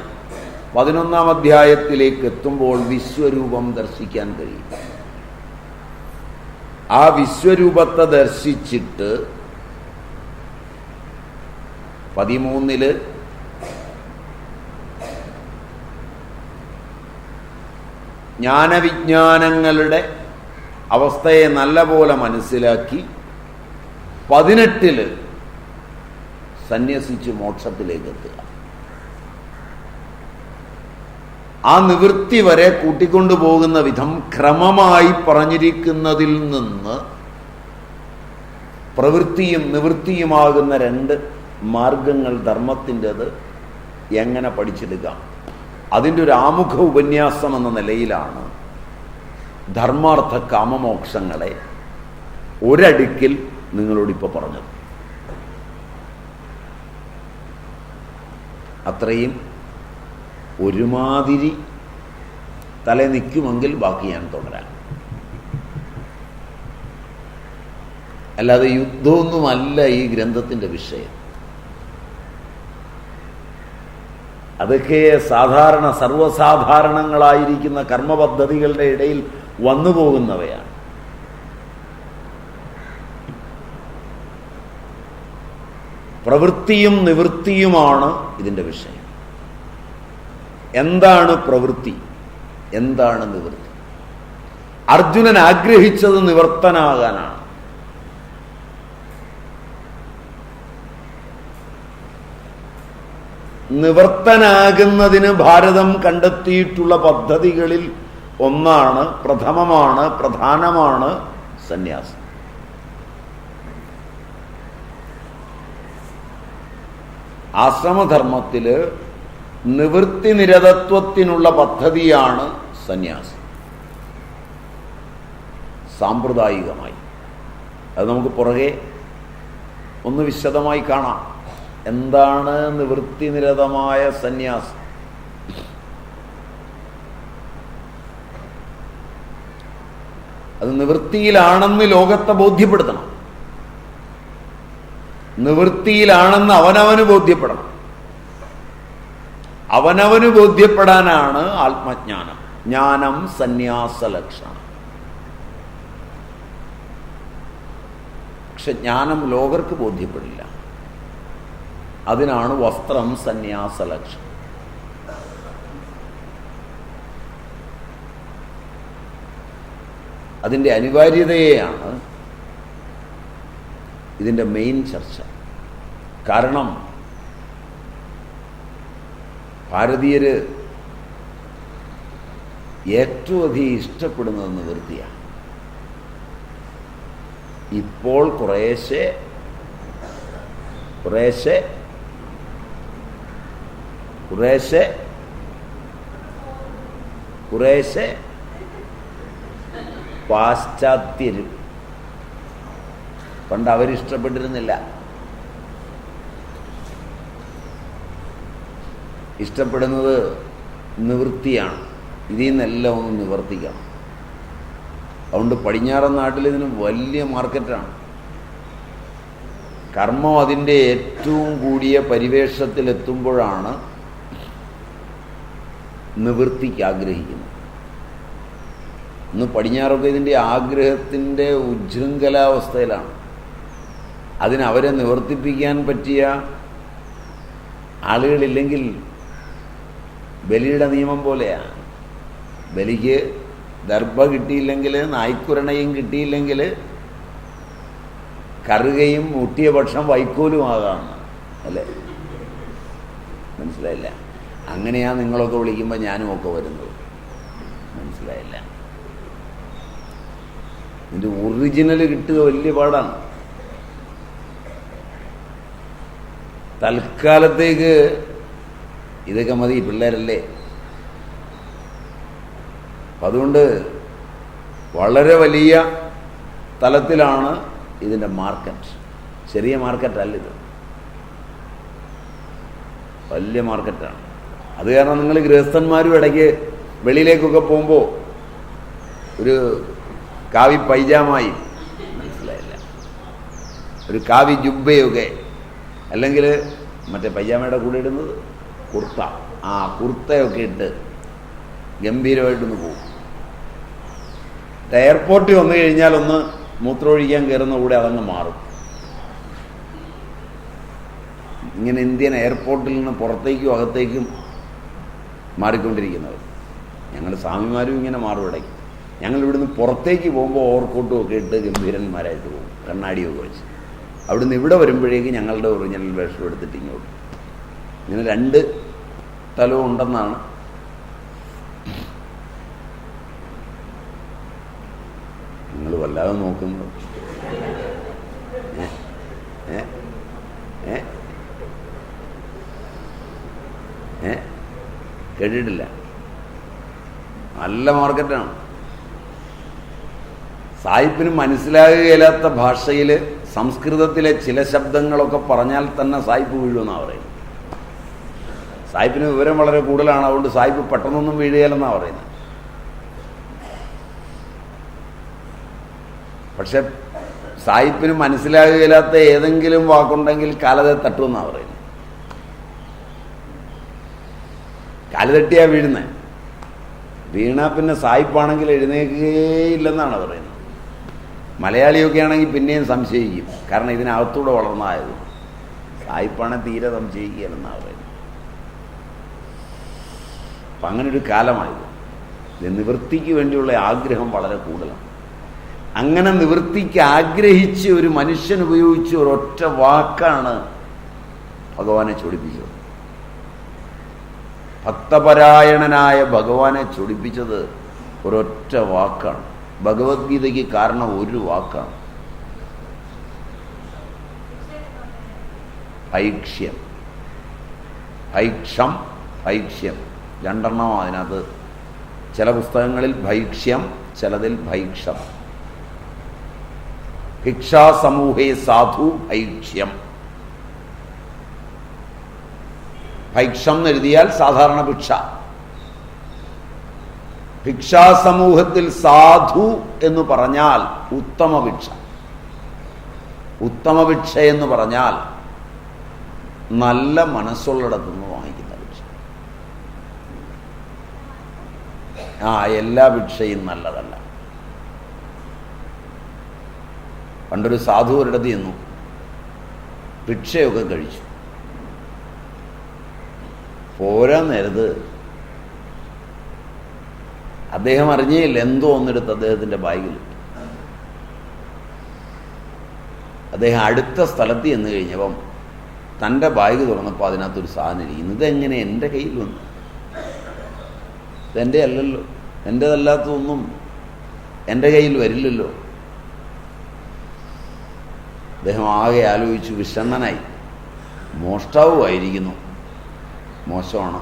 11 അധ്യായത്തിലേക്ക് എത്തുമ്പോൾ വിശ്വരൂപം ദർശിക്കാൻ കഴിയും. ആ വിശ്വരൂപത്തെ ദർശിച്ചിട്ട് 13 ജ്ഞാനവിജ്ഞാനങ്ങളുടെ അവസ്ഥയെ നല്ലപോലെ മനസ്സിലാക്കി 18 സന്യസിച്ച് മോക്ഷത്തിലേക്ക് എത്തുക. ആ നിവൃത്തി വരെ കൂട്ടിക്കൊണ്ടുപോകുന്ന വിധം ക്രമമായി പറഞ്ഞിരിക്കുന്നതിൽ നിന്ന് പ്രവൃത്തിയും നിവൃത്തിയുമാകുന്ന 2 മാർഗങ്ങൾ ധർമ്മത്തിൻ്റെത് എങ്ങനെ പഠിച്ചെടുക്കാം, അതിൻ്റെ ഒരു ആമുഖ ഉപന്യാസം എന്ന നിലയിലാണ് ധർമാർത്ഥ കാമമോക്ഷങ്ങളെ ഒരടുക്കിൽ നിങ്ങളോടിപ്പോൾ പറഞ്ഞത്. അത്രയും ഒരുമാതിരി തല നിൽക്കുമെങ്കിൽ ബാക്കി ഞാൻ തുടരാം. അല്ലാതെ യുദ്ധമൊന്നുമല്ല ഈ ഗ്രന്ഥത്തിൻ്റെ വിഷയം. അതൊക്കെ സാധാരണ സർവ്വസാധാരണങ്ങളായിരിക്കുന്ന കർമ്മപദ്ധതികളുടെ ഇടയിൽ വന്നു പോകുന്നവയാണ്. പ്രവൃത്തിയും നിവൃത്തിയുമാണ് ഇതിൻ്റെ വിഷയം. എന്താണ് പ്രവൃത്തി, എന്താണ് നിവൃത്തി? അർജുനൻ ആഗ്രഹിച്ചത് നിവർത്തനാകാനാണ്. നിവർത്തനാകുന്നതിന് ഭാരതം കണ്ടെത്തിയിട്ടുള്ള പദ്ധതികളിൽ ഒന്നാണ്, പ്രഥമമാണ്, പ്രധാനമാണ് സന്യാസം. ആശ്രമധർമ്മത്തില് നിവൃത്തി നിരതത്വത്തിനുള്ള പദ്ധതിയാണ് സന്യാസം. സാമ്പ്രദായികമായി അത് നമുക്ക് പുറകെ ഒന്ന് വിശദമായി കാണാം. എന്താണ് നിവൃത്തി നിരതമായ സന്യാസം? അത് നിവൃത്തിയിലാണെന്ന് ലോകത്തെ ബോധ്യപ്പെടുത്തണം. നിവൃത്തിയിലാണെന്ന് അവനവന് ബോധ്യപ്പെടണം. അവനവന് ബോധ്യപ്പെടാനാണ് ആത്മജ്ഞാനം. ജ്ഞാനം സന്യാസ ലക്ഷണം. പക്ഷെ ജ്ഞാനം ലോകർക്ക് ബോധ്യപ്പെടില്ല. അതിനാണ് വസ്ത്രം സന്യാസ ലക്ഷണം. അതിൻ്റെ അനിവാര്യതയെയാണ് ഇതിൻ്റെ മെയിൻ ചർച്ച. കാരണം ഭാരതീയര് ഏറ്റവും അധികം ഇഷ്ടപ്പെടുന്നത് നിവൃത്തിയാണ്. ഇപ്പോൾ കുറേശ്ശെ കുറേശ്ശെ കുറേശ്ശെ കുറേശ്ശെ പാശ്ചാത്യരും, പണ്ട് അവരിഷ്ടപ്പെട്ടിരുന്നില്ല. ഇഷ്ടപ്പെടുന്നത് നിവൃത്തിയാണ്. ഇതിൽ നിന്നെല്ലാം ഒന്ന് നിവർത്തിക്കണം. അതുകൊണ്ട് പടിഞ്ഞാറൻ നാട്ടിൽ ഇതിന് വലിയ മാർക്കറ്റാണ്. കർമ്മം അതിൻ്റെ ഏറ്റവും കൂടിയ പരിവേഷത്തിലെത്തുമ്പോഴാണ് നിവൃത്തിക്ക് ആഗ്രഹിക്കുന്നത്. ഇന്ന് പടിഞ്ഞാറൊക്കെ ഇതിൻ്റെ ആഗ്രഹത്തിൻ്റെ ഉജ്ജൃംഖലാവസ്ഥയിലാണ്. അതിനവരെ നിവർത്തിപ്പിക്കാൻ പറ്റിയ ആളുകളില്ലെങ്കിൽ ബലിയുടെ നിയമം പോലെയാണ്. ബലിക്ക് ദർഭ കിട്ടിയില്ലെങ്കിൽ, നായ്ക്കുരണയും കിട്ടിയില്ലെങ്കിൽ കറുകയും മുട്ടിയ പക്ഷം വൈക്കോലുമാകാം. അല്ലേ? മനസ്സിലായില്ല? അങ്ങനെയാണ് നിങ്ങളൊക്കെ വിളിക്കുമ്പോൾ ഞാനും ഒക്കെ വരുന്നത്. മനസ്സിലായില്ല? ഇതിൻ്റെ ഒറിജിനൽ കിട്ടുക വലിയ പാടാണ്. തൽക്കാലത്തേക്ക് ഇതൊക്കെ മതി, പിള്ളേരല്ലേ. അതുകൊണ്ട് വളരെ വലിയ തലത്തിലാണ് ഇതിൻ്റെ മാർക്കറ്റ്. ചെറിയ മാർക്കറ്റല്ല ഇത്, വലിയ മാർക്കറ്റാണ്. അത് കാരണം നിങ്ങൾ ഗൃഹസ്ഥന്മാരും ഇടയ്ക്ക് വെളിയിലേക്കൊക്കെ പോകുമ്പോൾ ഒരു കാവി പൈജാമായി, മനസ്സിലായില്ല, ഒരു കാവി ജുബ്ബയൊക്കെ, അല്ലെങ്കിൽ മറ്റേ പയ്യാമയുടെ കൂടെ ഇടുന്നത് കുർത്ത. ആ കുർത്തയൊക്കെ ഇട്ട് ഗംഭീരമായിട്ടൊന്ന് പോകും. എയർപോർട്ടിൽ വന്നു കഴിഞ്ഞാൽ ഒന്ന് മൂത്രമൊഴിക്കാൻ കയറുന്ന കൂടെ അതങ്ങ് മാറും. ഇങ്ങനെ ഇന്ത്യൻ എയർപോർട്ടിൽ നിന്ന് പുറത്തേക്കും അകത്തേക്കും മാറിക്കൊണ്ടിരിക്കുന്നവർ. ഞങ്ങൾ സ്വാമിമാരും ഇങ്ങനെ മാറും ഇടയ്ക്ക്. ഞങ്ങൾ ഇവിടുന്ന് പുറത്തേക്ക് പോകുമ്പോൾ ഓവർകോട്ടും ഒക്കെ ഇട്ട് ഗംഭീരന്മാരായിട്ട് പോകും, കണ്ണാടിയൊക്കെ വെച്ച്. അവിടുന്ന് ഇവിടെ വരുമ്പോഴേക്കും ഞങ്ങളുടെ ഒറിജിനൽ വേഷം എടുത്തിട്ട് ഇങ്ങോട്ട്. ഇങ്ങനെ 2 തലവും ഉണ്ടെന്നാണ്. നിങ്ങൾ വല്ലാതെ നോക്കുന്നത്. കേട്ടിട്ടില്ല? നല്ല മാർക്കറ്റാണ്. സായിപ്പിന് മനസ്സിലാകുകയില്ലാത്ത ഭാഷയിൽ സംസ്കൃതത്തിലെ ചില ശബ്ദങ്ങളൊക്കെ പറഞ്ഞാൽ തന്നെ സായിപ്പ് വീഴുമെന്നാണ് പറയുന്നത്. സായിപ്പിന് വിവരം വളരെ കൂടുതലാണ്, അതുകൊണ്ട് സായിപ്പ് പെട്ടെന്നൊന്നും വീഴുകയില്ലെന്നാണ് പറയുന്നത്. പക്ഷെ സായിപ്പിന് മനസ്സിലാകുകയില്ലാത്ത ഏതെങ്കിലും വാക്കുണ്ടെങ്കിൽ കാലത്തെ തട്ടുമെന്നാണ് പറയുന്നത്. കാല് തട്ടിയാ വീഴുന്നത്. വീണാ പിന്നെ സായിപ്പാണെങ്കിൽ എഴുന്നേൽക്കുകയില്ലെന്നാണ് പറയുന്നത്. മലയാളിയൊക്കെ ആണെങ്കിൽ പിന്നെയും സംശയിക്കും, കാരണം ഇതിനകത്തൂടെ വളർന്നതായത്. സായിപ്പാണെങ്കിൽ തീരെ സംശയിക്കുകയില്ലെന്നാണ് പറയുന്നത്. അപ്പം അങ്ങനൊരു കാലമായത്. നിവൃത്തിക്ക് വേണ്ടിയുള്ള ആഗ്രഹം വളരെ കൂടുതലാണ്. അങ്ങനെ നിവൃത്തിക്ക് ആഗ്രഹിച്ച് ഒരു മനുഷ്യൻ ഉപയോഗിച്ച ഒരൊറ്റ വാക്കാണ് ഭഗവാനെ ചൊടിപ്പിച്ചത്. ഭക്തപരായണനായ ഭഗവാനെ ചൊടിപ്പിച്ചത് ഒരൊറ്റ വാക്കാണ്. ഭഗവത്ഗീതയ്ക്ക് കാരണം ഒരു വാക്കാണ്: ഭൈക്ഷ്യം. ഭൈക്ഷം, ഭൈക്ഷ്യം 2 എണ്ണം അതിനകത്ത്. ചില പുസ്തകങ്ങളിൽ ഭൈക്ഷ്യം, ചിലതിൽ ഭൈക്ഷം. ഭിക്ഷാസമൂഹേ സാധു ഭൈക്ഷ്യം. ഭൈക്ഷം എന്നെഴുതിയാൽ സാധാരണ ഭിക്ഷ. ഭിക്ഷാസമൂഹത്തിൽ സാധു എന്ന് പറഞ്ഞാൽ ഉത്തമഭിക്ഷ. ഉത്തമഭിക്ഷ എന്ന് പറഞ്ഞാൽ നല്ല മനസ്സുള്ളിടത്തുനിന്ന് വാങ്ങിക്കുന്ന ഭിക്ഷ. എല്ലാ ഭിക്ഷയും നല്ലതല്ല. പണ്ടൊരു സാധു ഒരിടത്ത് ചെന്നു, ഭിക്ഷയൊക്കെ കഴിച്ചു. പോരാൻ നേരത്ത് അദ്ദേഹം അറിഞ്ഞേയില്ല, എന്തോ ഒന്നെടുത്ത് അദ്ദേഹത്തിൻ്റെ ബാഗിൽ. അദ്ദേഹം അടുത്ത സ്ഥലത്ത് ചെന്ന് കഴിഞ്ഞപ്പം തൻ്റെ ബാഗ് തുറന്നപ്പോൾ അതിനകത്തൊരു സാധനം ഇരിക്കുന്നു. ഇതെങ്ങനെ എൻ്റെ കയ്യിൽ വന്നു? ഇതെൻ്റെ അല്ലല്ലോ, എൻ്റേതല്ലാത്തതൊന്നും എൻ്റെ കയ്യിൽ വരില്ലല്ലോ. അദ്ദേഹം ആകെ ആലോചിച്ചു, വിഷണ്ണനായി. മോഷ്ടാവുമായിരിക്കുന്നു, മോശമാണ്.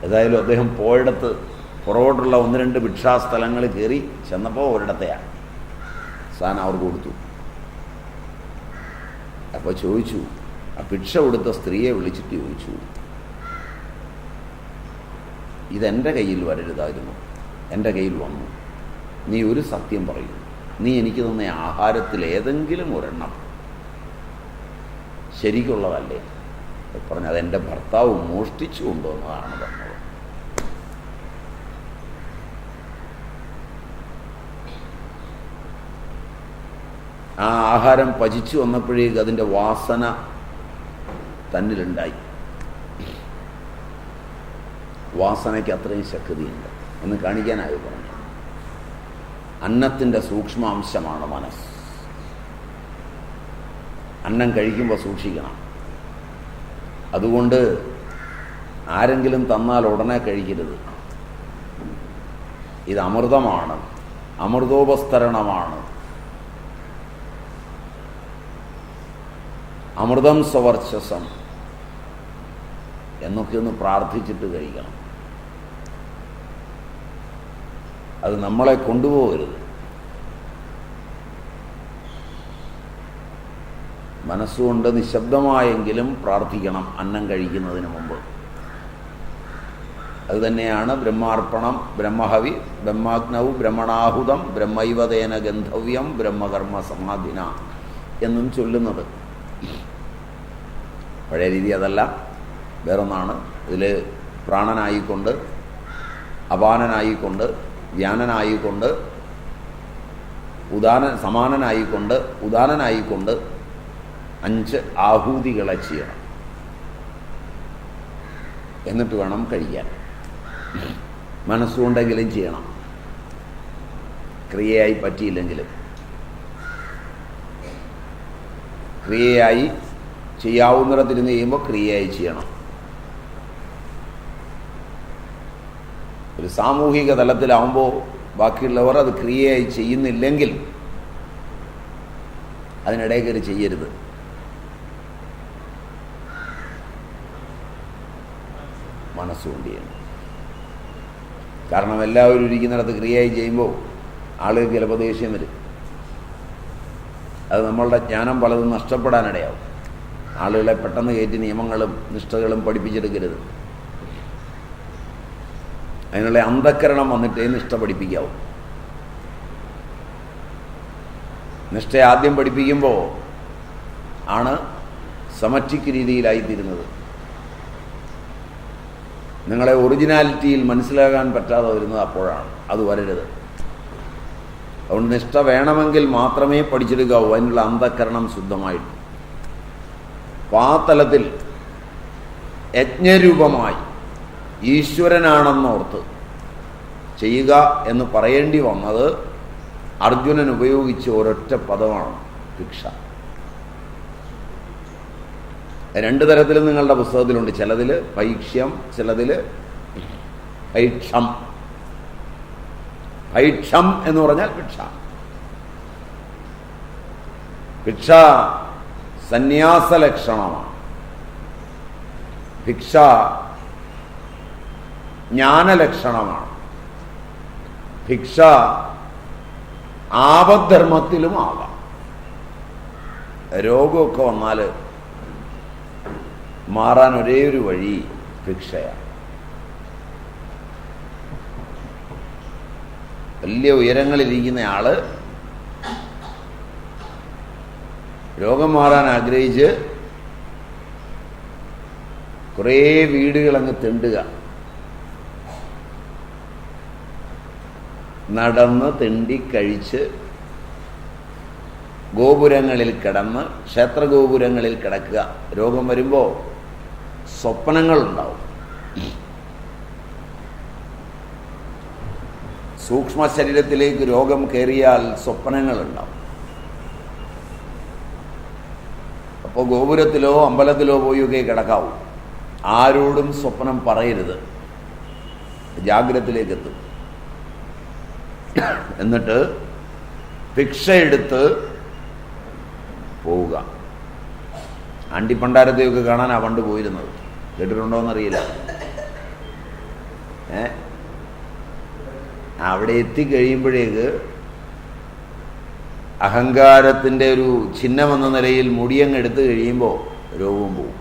ഏതായാലും അദ്ദേഹം പോയിടത്ത് പുറകോട്ടുള്ള 1-2 ഭിക്ഷാസ്ഥലങ്ങൾ കയറി ചെന്നപ്പോൾ ഒരിടത്തെയാണ് സാധനം അവർക്ക് കൊടുത്തു. അപ്പോൾ ചോദിച്ചു, ആ ഭിക്ഷ കൊടുത്ത സ്ത്രീയെ വിളിച്ചിട്ട് ചോദിച്ചു, ഇതെൻ്റെ കയ്യിൽ വരരുതായിരുന്നു, എൻ്റെ കയ്യിൽ വന്നു. നീ ഒരു സത്യം പറയൂ, നീ എനിക്ക് തന്ന ആഹാരത്തിൽ ഏതെങ്കിലും ഒരെണ്ണം ശരിക്കുള്ളതല്ലേ? പറഞ്ഞു, അതെൻ്റെ ഭർത്താവ് മോഷ്ടിച്ചു കൊണ്ടുവന്നതാണ് പറഞ്ഞത്. ആ ആഹാരം പചിച്ചു വന്നപ്പോഴേക്ക് അതിൻ്റെ വാസന തന്നിലുണ്ടായി. വാസനയ്ക്ക് അത്രയും ശക്തിയുണ്ട് എന്ന് കാണിക്കാനായി പറഞ്ഞു. അന്നത്തിൻ്റെ സൂക്ഷ്മാംശമാണ് മനസ്സ്. അന്നം കഴിക്കുമ്പോൾ സൂക്ഷിക്കണം. അതുകൊണ്ട് ആരെങ്കിലും തന്നാൽ ഉടനെ കഴിക്കരുത്. ഇത് അമൃതമാണ്, അമൃതോപസ്തരണമാണ്. അമൃതം സ്വവർച്ചസം എന്നൊക്കെ ഒന്ന് പ്രാർത്ഥിച്ചിട്ട് കഴിക്കണം. അത് നമ്മളെ കൊണ്ടുപോകരുത്. മനസ്സുകൊണ്ട് നിശബ്ദമായെങ്കിലും പ്രാർത്ഥിക്കണം അന്നം കഴിക്കുന്നതിന് മുമ്പ്. അതുതന്നെയാണ് ബ്രഹ്മാർപ്പണം, ബ്രഹ്മഹവി, ബ്രഹ്മാഗ്നൗ ബ്രഹ്മണാഹുതം, ബ്രഹ്മൈവതേന ഗന്ധവ്യം ബ്രഹ്മകർമ്മ സമാധിന എന്നും ചൊല്ലുന്നത്. പഴയ രീതി അതല്ല, വേറൊന്നാണ്. ഇതിൽ പ്രാണനായിക്കൊണ്ട്, അപാനനായിക്കൊണ്ട്, വ്യാനനായിക്കൊണ്ട്, സമാനനായിക്കൊണ്ട്, ഉദാനനായിക്കൊണ്ട് 5 ആഹൂതികളെ ചെയ്യണം. എന്നിട്ട് വേണം കഴിക്കാൻ. മനസ്സുകൊണ്ടെങ്കിലും ചെയ്യണം, ക്രിയയായി പറ്റിയില്ലെങ്കിലും. ക്രിയയായി ചെയ്യാവുന്നിടത്തിരുന്ന് ചെയ്യുമ്പോൾ ക്രിയയായി ചെയ്യണം. ഒരു സാമൂഹിക തലത്തിലാവുമ്പോൾ ബാക്കിയുള്ളവർ അത് ക്രിയയായി ചെയ്യുന്നില്ലെങ്കിൽ അതിനിടയിൽ കയറി ചെയ്യരുത്. മനസ്സുകൊണ്ട് ചെയ്യണം. കാരണം എല്ലാവരും ഇരിക്കുന്നിടത്ത് ക്രിയയായി ചെയ്യുമ്പോൾ ആളുകൾക്ക് ചിലപ്പോൾ ദേഷ്യം വരും. അത് നമ്മളുടെ ജ്ഞാനം പലതും നഷ്ടപ്പെടാനിടയാവും. ആളുകളെ പെട്ടെന്ന് കയറ്റി നിയമങ്ങളും നിഷ്ഠകളും പഠിപ്പിച്ചെടുക്കരുത്. അതിനുള്ള അന്ധക്കരണം വന്നിട്ടേ നിഷ്ഠ പഠിപ്പിക്കാവും. നിഷ്ഠ ആദ്യം പഠിപ്പിക്കുമ്പോൾ ആണ് സമറ്റിക് രീതിയിലായിത്തീരുന്നത്. നിങ്ങളെ ഒറിജിനാലിറ്റിയിൽ മനസ്സിലാകാൻ പറ്റാതെ വരുന്നത് അപ്പോഴാണ്. അത് വരരുത്. അതുകൊണ്ട് നിഷ്ഠ വേണമെങ്കിൽ മാത്രമേ പഠിച്ചെടുക്കാവൂ, അതിനുള്ള അന്ധക്കരണം ശുദ്ധമായിട്ട്. അപ്പം ആ തലത്തിൽ യജ്ഞരൂപമായി ഈശ്വരനാണെന്നോർത്ത് ചെയ്യുക എന്ന് പറയേണ്ടി വന്നത് അർജുനൻ ഉപയോഗിച്ച ഒരൊറ്റ പദമാണ് ഭിക്ഷ. 2 തരത്തിലും നിങ്ങളുടെ പുസ്തകത്തിലുണ്ട്. ചിലതിൽ ഭൈക്ഷ്യം, ചിലതിൽ ഭൈക്ഷം. ഭൈക്ഷം എന്ന് പറഞ്ഞാൽ ഭിക്ഷ. ഭിക്ഷ സന്യാസലക്ഷണമാണ്. ഭിക്ഷ ജ്ഞാനലക്ഷണമാണ്. ഭിക്ഷ ആപദ്ധർമ്മത്തിലും ആവാം. രോഗമൊക്കെ വന്നാൽ മാറാൻ ഒരേ ഒരു വഴി ഭിക്ഷയാണ്. വലിയ ഉയരങ്ങളിലിരിക്കുന്ന ആള് രോഗം മാറാൻ ആഗ്രഹിച്ച് കുറേ വീടുകളങ്ങ് തെണ്ടുക, നടന്ന് തെണ്ടി കഴിച്ച് ഗോപുരങ്ങളിൽ കിടന്ന് ക്ഷേത്രഗോപുരങ്ങളിൽ കിടക്കുക. രോഗം വരുമ്പോൾ സ്വപ്നങ്ങളുണ്ടാവും. സൂക്ഷ്മ ശരീരത്തിലേക്ക് രോഗം കയറിയാൽ സ്വപ്നങ്ങളുണ്ടാവും. അപ്പോൾ ഗോപുരത്തിലോ അമ്പലത്തിലോ പോയൊക്കെ കിടക്കാവൂ. ആരോടും സ്വപ്നം പറയരുത്. ജാഗ്രതത്തിലേക്ക് എത്തും. എന്നിട്ട് ഭിക്ഷയെടുത്ത് പോവുക. ആണ്ടിപ്പണ്ടാരത്തെയൊക്കെ കാണാനാ പണ്ട് പോയിരുന്നത്. കേട്ടിട്ടുണ്ടോയെന്നറിയില്ല. അവിടെ എത്തിക്കഴിയുമ്പോഴേക്ക് അഹങ്കാരത്തിൻ്റെ ഒരു ചിഹ്നമെന്ന നിലയിൽ മുടിയങ്ങ് എടുത്ത് കഴിയുമ്പോൾ രോഗവും പോവും.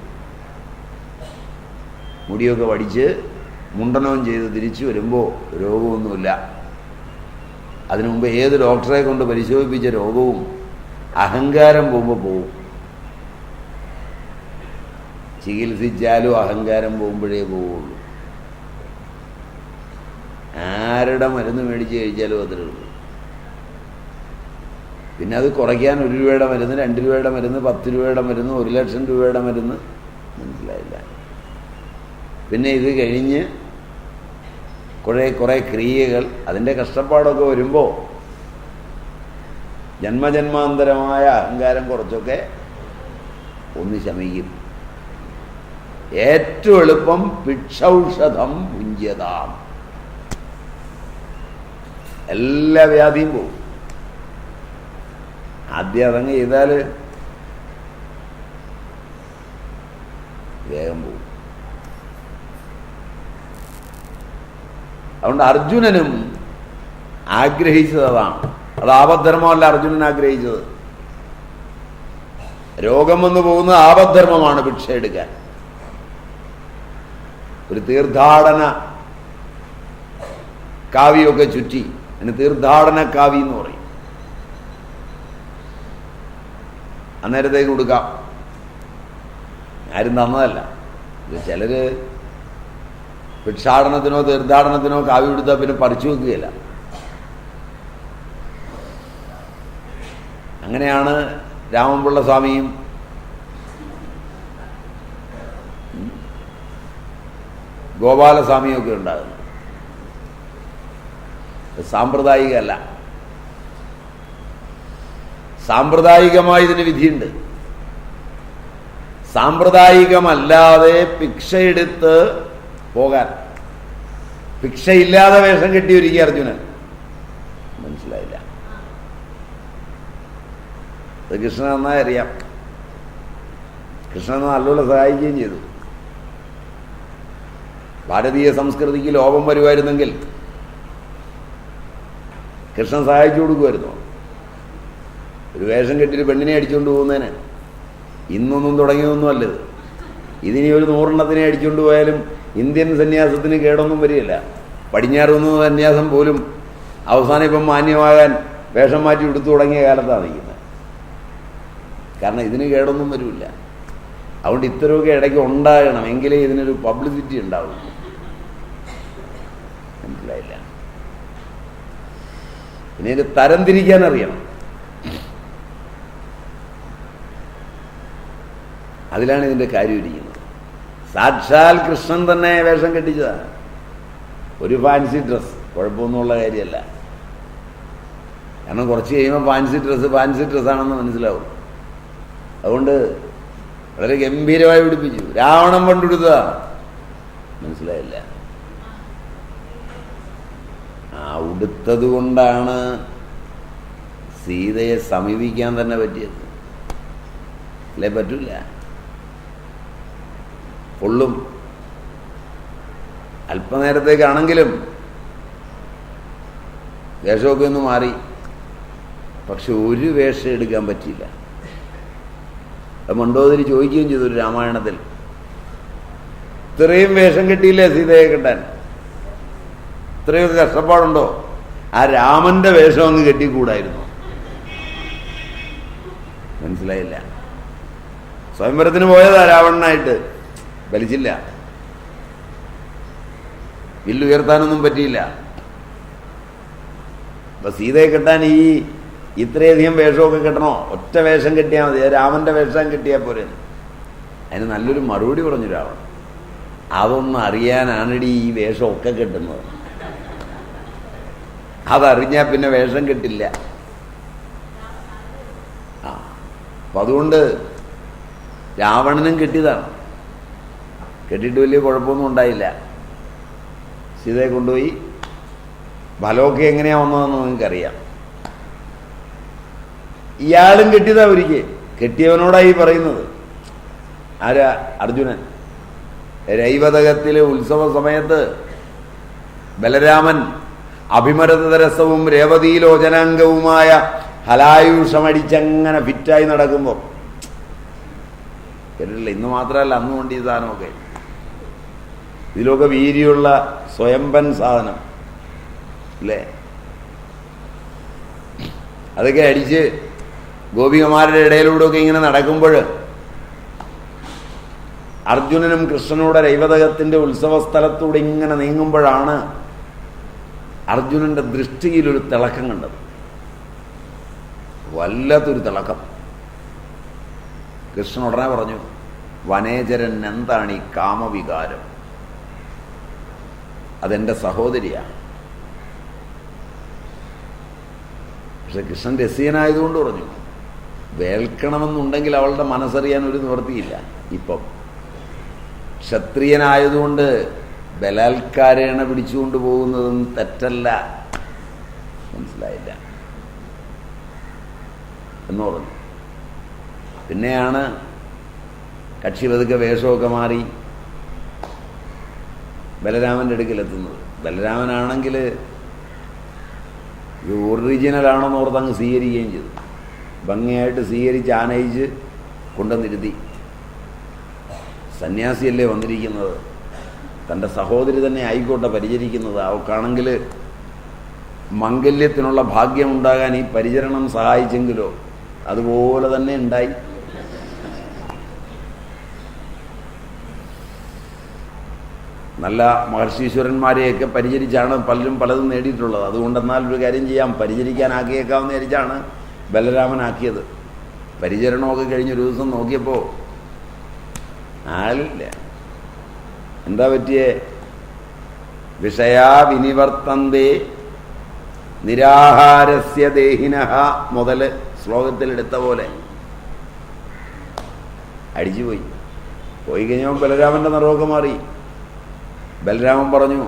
മുടിയൊക്കെ വടിച്ച് മുണ്ടനവും ചെയ്ത് തിരിച്ചു വരുമ്പോൾ രോഗമൊന്നുമില്ല. അതിനു മുമ്പ് ഏത് ഡോക്ടറെ കൊണ്ട് പരിശോധിപ്പിച്ച രോഗവും അഹങ്കാരം പോകുമ്പോൾ പോവും. ചികിത്സിച്ചാലും അഹങ്കാരം പോകുമ്പോഴേ പോവുള്ളൂ. ആരുടെ മരുന്ന് മേടിച്ച് കഴിച്ചാലും അതിലുള്ളൂ. പിന്നെ അത് കുറയ്ക്കാൻ 1 രൂപയുടെ മരുന്ന്, 2 രൂപയുടെ മരുന്ന്, 10 രൂപയുടെ മരുന്ന്, 1 ലക്ഷം രൂപയുടെ മരുന്ന്, മനസ്സിലായില്ല. പിന്നെ ഇത് കഴിഞ്ഞ് കുറേ ക്രിയകൾ, അതിൻ്റെ കഷ്ടപ്പാടൊക്കെ വരുമ്പോൾ ജന്മജന്മാന്തരമായ അഹങ്കാരം കുറച്ചൊക്കെ ഒന്ന് ശമിക്കും. ഏറ്റവും എളുപ്പം ഭിക്ഷൗഷധം ഭുഞ്ജതാം. എല്ലാ വ്യാധിയും പോവും. ആദ്യം അതങ്ങ് ചെയ്താൽ വേഗം പോവും. അതുകൊണ്ട് അർജുനനും ആഗ്രഹിച്ചത് അതാണ്. അത് ആപദ്ധർമ്മമല്ല അർജുനൻ ആഗ്രഹിച്ചത്. രോഗം വന്നു പോകുന്നത് ആപദ്ധർമ്മമാണ് ഭിക്ഷ എടുക്കാൻ. ഒരു തീർത്ഥാടന കാവ്യമൊക്കെ ചുറ്റി, അതിന് തീർത്ഥാടന കാവ്യം എന്ന് പറയും. അന്നേരത്തേക്ക് കൊടുക്കാം. ആരും തന്നതല്ല. ഇത് ചിലർ ഭിക്ഷാടനത്തിനോ തീർത്ഥാടനത്തിനോ കാവ്യ കൊടുത്താൽ പിന്നെ പറിച്ചു വെക്കുകയില്ല. അങ്ങനെയാണ് രാമൻപിള്ള സ്വാമിയും ഗോപാലസ്വാമിയും ഒക്കെ ഉണ്ടാകുന്നത്. സാമ്പ്രദായികമല്ല. സാമ്പ്രദായികമായി ഇതിന് വിധിയുണ്ട്. സാമ്പ്രദായികമല്ലാതെ ഭിക്ഷയെടുത്ത് പോകാൻ, ഭിക്ഷയില്ലാതെ വേഷം കെട്ടിയൊരുക്കി അർജുനൻ. മനസ്സിലായില്ല. അത് കൃഷ്ണൻ നന്നായി അറിയാം. കൃഷ്ണൻ നല്ലപോലെ സഹായിക്കുകയും ചെയ്തു. ഭാരതീയ സംസ്കൃതിക്ക് ലോപം വരുമായിരുന്നെങ്കിൽ കൃഷ്ണൻ സഹായിച്ചു കൊടുക്കുമായിരുന്നു. ഒരു വേഷം കെട്ടിയൊരു പെണ്ണിനെ അടിച്ചുകൊണ്ട് പോകുന്നതിന് ഇന്നൊന്നും തുടങ്ങിയതൊന്നും അല്ലത്. ഇതിനി ഒരു 100 അടിച്ചുകൊണ്ട് പോയാലും ഇന്ത്യൻ സന്യാസത്തിന് കേടൊന്നും വരികയില്ല. പടിഞ്ഞാറ് നിന്ന് സന്യാസം പോലും അവസാനം ഇപ്പം മാന്യമാകാൻ വേഷം മാറ്റി എടുത്തു തുടങ്ങിയ കാലത്താണ് നിൽക്കുന്നത്. കാരണം ഇതിന് കേടൊന്നും വരില്ല. അതുകൊണ്ട് ഇത്തരമൊക്കെ ഇടയ്ക്ക് ഉണ്ടാകണം, എങ്കിലേ ഇതിനൊരു പബ്ലിസിറ്റി ഉണ്ടാവും. മനസ്സിലായില്ല. പിന്നെ ഇത് തരംതിരിക്കാൻ അറിയണം. അതിലാണ് ഇതിൻ്റെ കാര്യം ഇരിക്കുന്നത്. സാക്ഷാൽ കൃഷ്ണൻ തന്നെ വേഷം കെട്ടിച്ചതാണ്. ഒരു ഫാൻസി ഡ്രസ്സ് കുഴപ്പമൊന്നുമുള്ള കാര്യമല്ല. കാരണം കുറച്ച് കഴിയുമ്പോൾ ഫാൻസി ഡ്രസ്സാണെന്ന് മനസ്സിലാവും. അതുകൊണ്ട് വളരെ ഗംഭീരമായി പിടിപ്പിച്ചു. രാവണൻ പണ്ടെടുത്തതാ. മനസ്സിലായില്ല. ആ ഉടുത്തത് കൊണ്ടാണ് സീതയെ സമീപിക്കാൻ തന്നെ പറ്റിയത്. അല്ലേ? പറ്റൂല. പൊള്ളും. അല്പനേരത്തേക്കാണെങ്കിലും വേഷമൊക്കെ ഒന്ന് മാറി. പക്ഷെ ഒരു വേഷം എടുക്കാൻ പറ്റിയില്ല. അത് മണ്ഡോദരി ചോദിക്കുകയും ചെയ്തു ഒരു രാമായണത്തിൽ. ഇത്രയും വേഷം കിട്ടിയില്ലേ സീതയെ കിട്ടാൻ? ഇത്രയൊക്കെ കഷ്ടപ്പാടുണ്ടോ? ആ രാമന്റെ വേഷം അങ്ങ് കെട്ടിക്കൂടായിരുന്നു. മനസ്സിലായില്ല. സ്വയംവരത്തിന് പോയതാ രാവണനായിട്ട്, ഫലിച്ചില്ല. വില്ലുയർത്താനൊന്നും പറ്റിയില്ല. അപ്പൊ സീതയെ കെട്ടാൻ ഇത്രയധികം വേഷമൊക്കെ കെട്ടണോ? ഒറ്റ വേഷം കെട്ടിയാൽ മതി. രാമന്റെ വേഷം കെട്ടിയാൽ പോരെ. അതിന് നല്ലൊരു മറുപടി പറഞ്ഞു രാവണൻ. അതൊന്നും അറിയാനാണിടി ഈ വേഷമൊക്കെ കെട്ടുന്നത്. അതറിഞ്ഞാൽ പിന്നെ വേഷം കെട്ടില്ല. അപ്പം അതുകൊണ്ട് രാവണനും കെട്ടിയതാണ്. കെട്ടിയിട്ട് വലിയ കുഴപ്പമൊന്നും ഉണ്ടായില്ല. സീതയെ കൊണ്ടുപോയി. ഫലമൊക്കെ എങ്ങനെയാ വന്നതെന്ന് നിങ്ങൾക്കറിയാം. ഇയാളും കെട്ടിയതാ ഒരിക്കൽ. കെട്ടിയവനോടായി പറയുന്നത്. ആരാ? അർജുനൻ. രൈവതകത്തിലെ ഉത്സവ സമയത്ത് ബലരാമൻ അഭിമരതരസവും രേവതീലോചനാംഗവുമായ ഹലായുഷമടിച്ചങ്ങനെ ഫിറ്റായി നടക്കുമ്പോൾ കേട്ടില്ല. ഇന്ന് മാത്രമല്ല, അന്ന് കൊണ്ട് ഈ സാധനമൊക്കെ. ഇതിലൊക്കെ വീര്യമുള്ള സ്വയംപൻ സാധനം അല്ലേ? അതൊക്കെ അടിച്ച് ഗോപികമാരുടെ ഇടയിലൂടെയൊക്കെ ഇങ്ങനെ നടക്കുമ്പോൾ അർജുനനും കൃഷ്ണനോടെ രൈവതകത്തിന്റെ ഉത്സവ സ്ഥലത്തൂടെ ഇങ്ങനെ നീങ്ങുമ്പോഴാണ് അർജുനന്റെ ദൃഷ്ടിയിലൊരു തിളക്കം കണ്ടത്. വല്ലാത്തൊരു തിളക്കം. കൃഷ്ണൻ ഉടനെ പറഞ്ഞു, വനേചരൻ എന്താണ് ഈ കാമവികാരം? അതെന്റെ സഹോദരിയാണ്. പക്ഷെ കൃഷ്ണൻ രസികനായതുകൊണ്ട് പറഞ്ഞു, വേൽക്കണമെന്നുണ്ടെങ്കിൽ അവളുടെ മനസ്സറിയാൻ ഒരു നിവൃത്തിയില്ല. ഇപ്പം ക്ഷത്രിയനായതുകൊണ്ട് ബലാത്കാരേണ പിടിച്ചുകൊണ്ട് പോകുന്നതും തെറ്റല്ല. മനസ്സിലായില്ല എന്ന് പറഞ്ഞു. പിന്നെയാണ് കക്ഷി പതുക്കെ വേഷമൊക്കെ മാറി ബലരാമൻ്റെ അടുക്കലെത്തുന്നത്. ബലരാമനാണെങ്കിൽ ഇത് ഒറിജിനലാണെന്ന് ഓർത്ത് അങ്ങ് സ്വീകരിക്കുകയും ചെയ്തു. ഭംഗിയായിട്ട് സ്വീകരിച്ച് ആനയിച്ച് കൊണ്ടുവന്നിരുത്തി. സന്യാസിയല്ലേ വന്നിരിക്കുന്നത്, തൻ്റെ സഹോദരി തന്നെ ആയിക്കോട്ടെ പരിചരിക്കുന്നത്. അവൾക്കാണെങ്കിൽ മംഗല്യത്തിനുള്ള ഭാഗ്യമുണ്ടാകാൻ ഈ പരിചരണം സഹായിച്ചെങ്കിലോ അതുപോലെ തന്നെ ഉണ്ടായി. നല്ല മഹർഷീശ്വരന്മാരെയൊക്കെ പരിചരിച്ചാണ് പലരും പലതും നേടിയിട്ടുള്ളത്. അതുകൊണ്ടെന്നാൽ ഒരു കാര്യം ചെയ്യാം, പരിചരിക്കാനാക്കിയേക്കാമെന്ന് വിചാരിച്ചാണ് ബലരാമനാക്കിയത്. പരിചരണമൊക്കെ കഴിഞ്ഞൊരു ദിവസം നോക്കിയപ്പോൾ ആളില്ല. എന്താ പറ്റിയേ? വിഷയാ വിനിവർത്തന്തേ നിരാഹാരസ്യ ദേഹിനഃ മുതൽ ശ്ലോകത്തിലെടുത്ത പോലെ അടിച്ചുപോയി. പോയി കഴിഞ്ഞപ്പോൾ ബലരാമൻ്റെ നിറവൊക്കെ മാറി. ബലരാമൻ പറഞ്ഞു,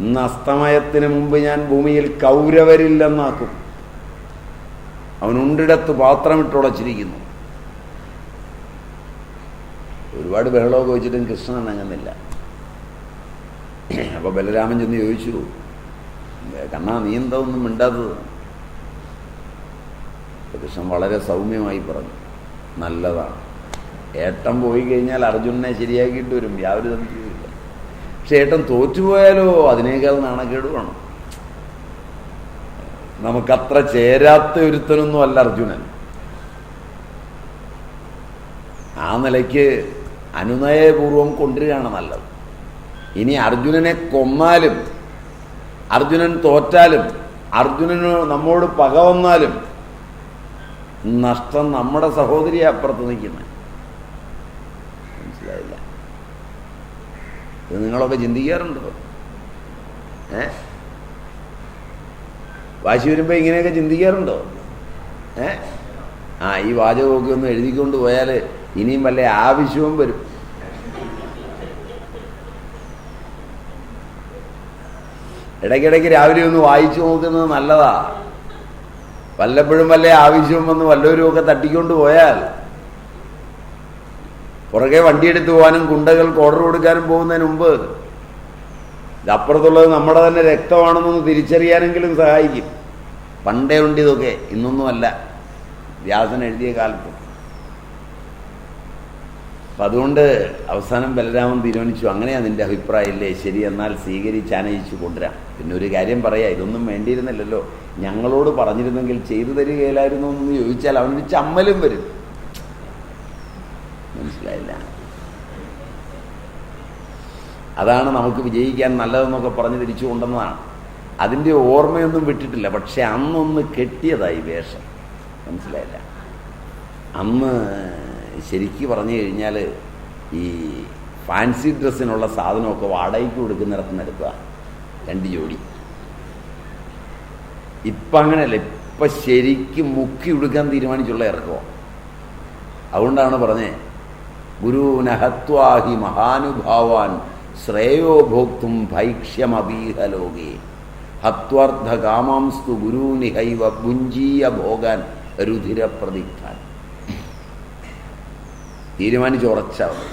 ഇന്ന് അസ്തമയത്തിന് മുമ്പ് ഞാൻ ഭൂമിയിൽ കൗരവരില്ലെന്നാക്കും. അവനുണ്ടിടത്ത് പാത്രമിട്ടുടച്ചിരിക്കുന്നു. ഒരുപാട് ബഹളമൊക്കെ വെച്ചിട്ടും കൃഷ്ണൻ അനങ്ങുന്നില്ല. അപ്പോൾ ബലരാമൻ ചെന്ന് ചോദിച്ചു, കണ്ണാ നീ എന്താ ഒന്നും മിണ്ടാത്തത്? കൃഷ്ണൻ വളരെ സൗമ്യമായി പറഞ്ഞു, നല്ലതാണ്. ഏട്ടൻ പോയി കഴിഞ്ഞാൽ അർജുനനെ ശരിയാക്കിയിട്ട് വരും, യാതൊരു സംശയവുമില്ല. പക്ഷെ ഏട്ടൻ തോറ്റുപോയാലോ അതിനേക്കാൾ നാണക്കേടുമാണ്. നമുക്കത്ര ചേരാത്ത ഒരുത്തനൊന്നും അല്ല അർജുനൻ. ആ നിലയ്ക്ക് അനുനയപൂർവം കൊണ്ടുവരികയാണ് നല്ലത്. ഇനി അർജുനനെ കൊന്നാലും അർജുനൻ തോറ്റാലും അർജുനന് നമ്മോട് പക വന്നാലും നഷ്ടം നമ്മുടെ സഹോദരിയെ അപ്പുറത്ത് നിൽക്കുന്നത്. മനസ്സിലായില്ല? ഇത് നിങ്ങളൊക്കെ ചിന്തിക്കാറുണ്ടോ? വാശി വരുമ്പോൾ ഇങ്ങനെയൊക്കെ ചിന്തിക്കാറുണ്ടോ? ഈ വാചകമൊക്കെ ഒന്ന് എഴുതിക്കൊണ്ട് പോയാൽ ഇനിയും വല്ല ആവശ്യവും വരും. ഇടയ്ക്കിടയ്ക്ക് രാവിലെ ഒന്ന് വായിച്ചു നോക്കുന്നത് നല്ലതാ. വല്ലപ്പോഴും വല്ല ആവശ്യവും വന്ന് വല്ലവരുമൊക്കെ തട്ടിക്കൊണ്ട് പോയാൽ പുറകെ വണ്ടിയെടുത്ത് പോകാനും കുണ്ടകൾക്ക് ഓർഡർ കൊടുക്കാനും പോകുന്നതിന് മുമ്പ് ഇതപ്പുറത്തുള്ളത് നമ്മുടെ തന്നെ രക്തമാണെന്നൊന്ന് തിരിച്ചറിയാനെങ്കിലും സഹായിക്കും. പണ്ടേ ഉണ്ട് ഇതൊക്കെ, ഇന്നൊന്നുമല്ല, വ്യാസൻ എഴുതിയ കാലത്ത്. അപ്പം അതുകൊണ്ട് അവസാനം ബലരാമൻ തീരുമാനിച്ചു, അങ്ങനെയാണ് നിൻ്റെ അഭിപ്രായം ഇല്ലേ? ശരി, എന്നാൽ സ്വീകരിച്ചാനയിച്ചു കൊണ്ടുവരാം. പിന്നെ ഒരു കാര്യം പറയാം, ഇതൊന്നും വേണ്ടിയിരുന്നില്ലല്ലോ, ഞങ്ങളോട് പറഞ്ഞിരുന്നെങ്കിൽ ചെയ്തു തരികയില്ലായിരുന്നു എന്ന് ചോദിച്ചാൽ അവനൊരു ചമ്മലും വരും. മനസ്സിലായില്ല? അതാണ് നമുക്ക് വിജയിക്കാൻ നല്ലതെന്നൊക്കെ പറഞ്ഞ് തിരിച്ചു കൊണ്ടുവന്നതാണ്. അതിൻ്റെ ഓർമ്മയൊന്നും വിട്ടിട്ടില്ല. പക്ഷെ അന്നൊന്ന് കെട്ടിയതായി വേഷം. മനസ്സിലായില്ല? അന്ന് ശരിക്ക് പറഞ്ഞു കഴിഞ്ഞാൽ ഈ ഫാൻസി ഡ്രസ്സിനുള്ള സാധനമൊക്കെ വാടകയ്ക്ക് കൊടുക്കുന്നിടത്ത് നിന്ന് എടുക്കുക, 2 ജോഡി. ഇപ്പം അങ്ങനെയല്ല, ഇപ്പം ശരിക്കും മുക്കി ഉടുക്കാൻ തീരുമാനിച്ചുള്ള ഇറക്കമോ. അതുകൊണ്ടാണ് പറഞ്ഞേ, ഗുരുനഹത്വാഹി മഹാനുഭാവാൻ ശ്രേയോ ഭോക്തും ഭൈക്ഷ്യമബീഹലോകേ ഹത്വാർത്ഥ കാമാംസ്തു ഗുരുനിഹൈവ ഭുഞ്ചീയ ഭോഗാൻ രുധിരപ്രതിഷ്ഠാൻ. തീരുമാനിച്ചുറച്ചവർ.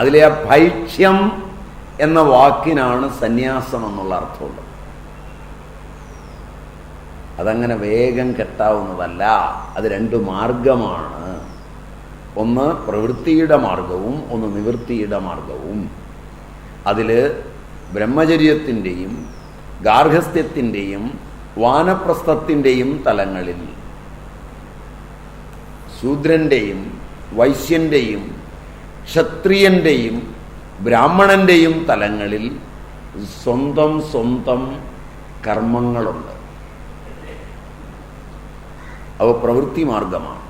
അതിലെ ആ ഭൈക്ഷ്യം എന്ന വാക്കിനാണ് സന്യാസം എന്നുള്ള അർത്ഥമുള്ളത്. അതങ്ങനെ വേഗം കെട്ടാവുന്നതല്ല. അത് 2 മാർഗമാണ്. ഒന്ന് പ്രവൃത്തിയുടെ മാർഗവും ഒന്ന് നിവൃത്തിയുടെ മാർഗവും. അതിൽ ബ്രഹ്മചര്യത്തിൻ്റെയും ഗാർഹസ്ഥ്യത്തിൻ്റെയും വാനപ്രസ്ഥത്തിൻ്റെയും തലങ്ങളിൽ, ശൂദ്രൻ്റെയും വൈശ്യൻ്റെയും ക്ഷത്രിയൻ്റെയും ബ്രാഹ്മണൻ്റെയും തലങ്ങളിൽ സ്വന്തം സ്വന്തം കർമ്മങ്ങളുണ്ട്. അവ പ്രവൃത്തി മാർഗമാണ്.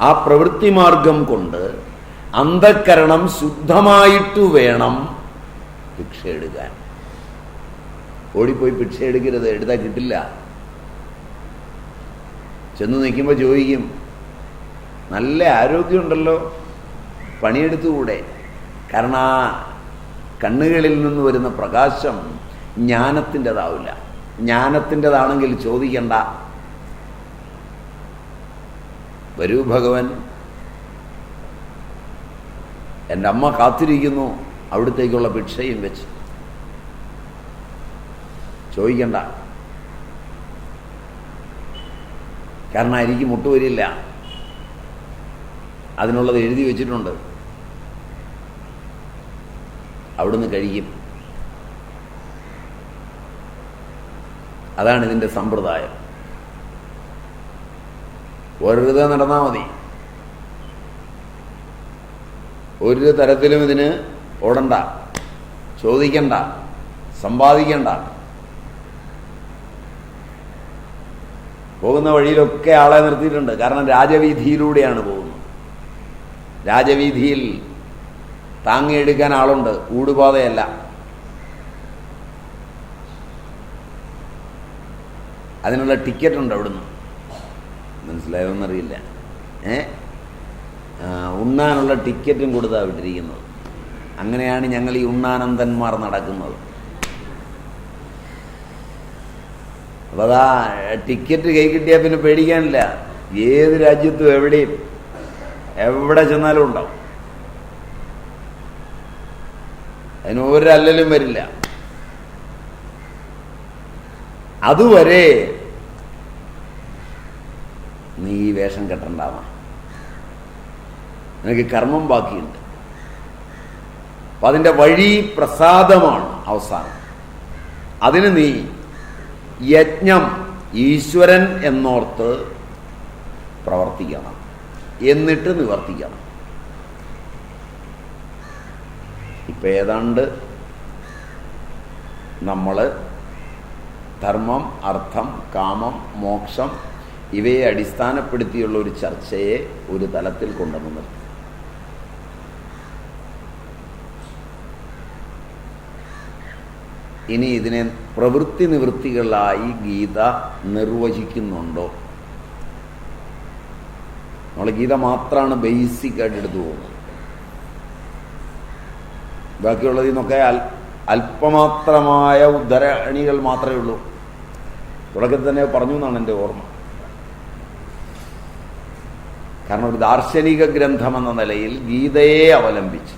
ആ പ്രവൃത്തി മാർഗം കൊണ്ട് അന്ധക്കരണം ശുദ്ധമായിട്ട് വേണം ഭിക്ഷ എടുക്കാൻ. ഓടിപ്പോയി ഭിക്ഷ എടുക്കരുത്, എടുത്താൽ കിട്ടില്ല. ചെന്ന് നിൽക്കുമ്പോൾ ചോദിക്കും, നല്ല ആരോഗ്യമുണ്ടല്ലോ, പണിയെടുത്തുകൂടെ? കാരണം ആ കണ്ണുകളിൽ നിന്ന് വരുന്ന പ്രകാശം ജ്ഞാനത്തിൻ്റെതാവില്ല. ജ്ഞാനത്തിൻ്റെതാണെങ്കിൽ ചോദിക്കണ്ട. വരൂ ഭഗവൻ, എൻ്റെ അമ്മ കാത്തിരിക്കുന്നു, അവിടത്തേക്കുള്ള ഭിക്ഷയും വെച്ച്. ചോദിക്കണ്ട. കാരണം എനിക്ക് മുട്ടുവരില്ല, അതിനുള്ളത് എഴുതി വെച്ചിട്ടുണ്ട്, അവിടുന്ന് കഴിക്കും. അതാണ് ഇതിൻ്റെ സമ്പ്രദായം. വെറുതെ നടന്നാൽ മതി. ഒരു തരത്തിലും ഇതിന് ഓടണ്ട, ചോദിക്കണ്ട, സമ്പാദിക്കണ്ട. പോകുന്ന വഴിയിലൊക്കെ ആളെ നിർത്തിയിട്ടുണ്ട്. കാരണം രാജവീതിയിലൂടെയാണ് പോകുന്നത്. രാജവീതിയിൽ താങ്ങിയെടുക്കാൻ ആളുണ്ട്, ഊടുപാതയല്ല. അതിനുള്ള ടിക്കറ്റ് ഉണ്ട് അവിടുന്ന്. മനസ്സിലായോന്നറിയില്ല. ഉണ്ണാനുള്ള ടിക്കറ്റും കൊടുത്താ വിട്ടിരിക്കുന്നത്. അങ്ങനെയാണ് ഞങ്ങൾ ഈ ഉണ്ണാനന്ദന്മാർ നടക്കുന്നത്. അപ്പോൾ അതാ ടിക്കറ്റ് കൈ കിട്ടിയാൽ പിന്നെ പേടിക്കാനില്ല. ഏത് രാജ്യത്തും എവിടെയും എവിടെ ചെന്നാലും ഉണ്ടാവും. അതിന് ഒരല്ലലും വരില്ല. അതുവരെ നീ ഈ വേഷം കെട്ടണ്ടാവാം. നിനക്ക് കർമ്മം ബാക്കിയുണ്ട്. അപ്പം അതിൻ്റെ വഴി പ്രസാദമാണ് അവസാനം. അതിന് നീ യജ്ഞം ഈശ്വരൻ എന്നോർത്ത് പ്രവർത്തിക്കണം, എന്നിട്ട് നിവർത്തിക്കണം. ഇപ്പം ഏതാണ്ട് നമ്മൾ ധർമ്മം, അർത്ഥം, കാമം, മോക്ഷം ഇവയെ അടിസ്ഥാനപ്പെടുത്തിയുള്ള ഒരു ചർച്ചയെ ഒരു തലത്തിൽ കൊണ്ടുവന്ന് നിർത്തി. ഇനി ഇതിനെ പ്രവൃത്തി നിവൃത്തികളായി ഗീത നിർവചിക്കുന്നുണ്ടോ? നമ്മൾ ഗീത മാത്രമാണ് ബേസിക്കായിട്ട് എടുത്തു പോകുന്നത്. ബാക്കിയുള്ളതിൽ നിന്നൊക്കെ അല്പമാത്രമായ ഉദ്ധരണികൾ മാത്രമേ ഉള്ളൂ. തുടക്കത്തിൽ തന്നെ പറഞ്ഞു എന്നാണ് എൻ്റെ ഓർമ്മ. കാരണം ഒരു ദാർശനിക ഗ്രന്ഥമെന്ന നിലയിൽ ഗീതയെ അവലംബിച്ച്,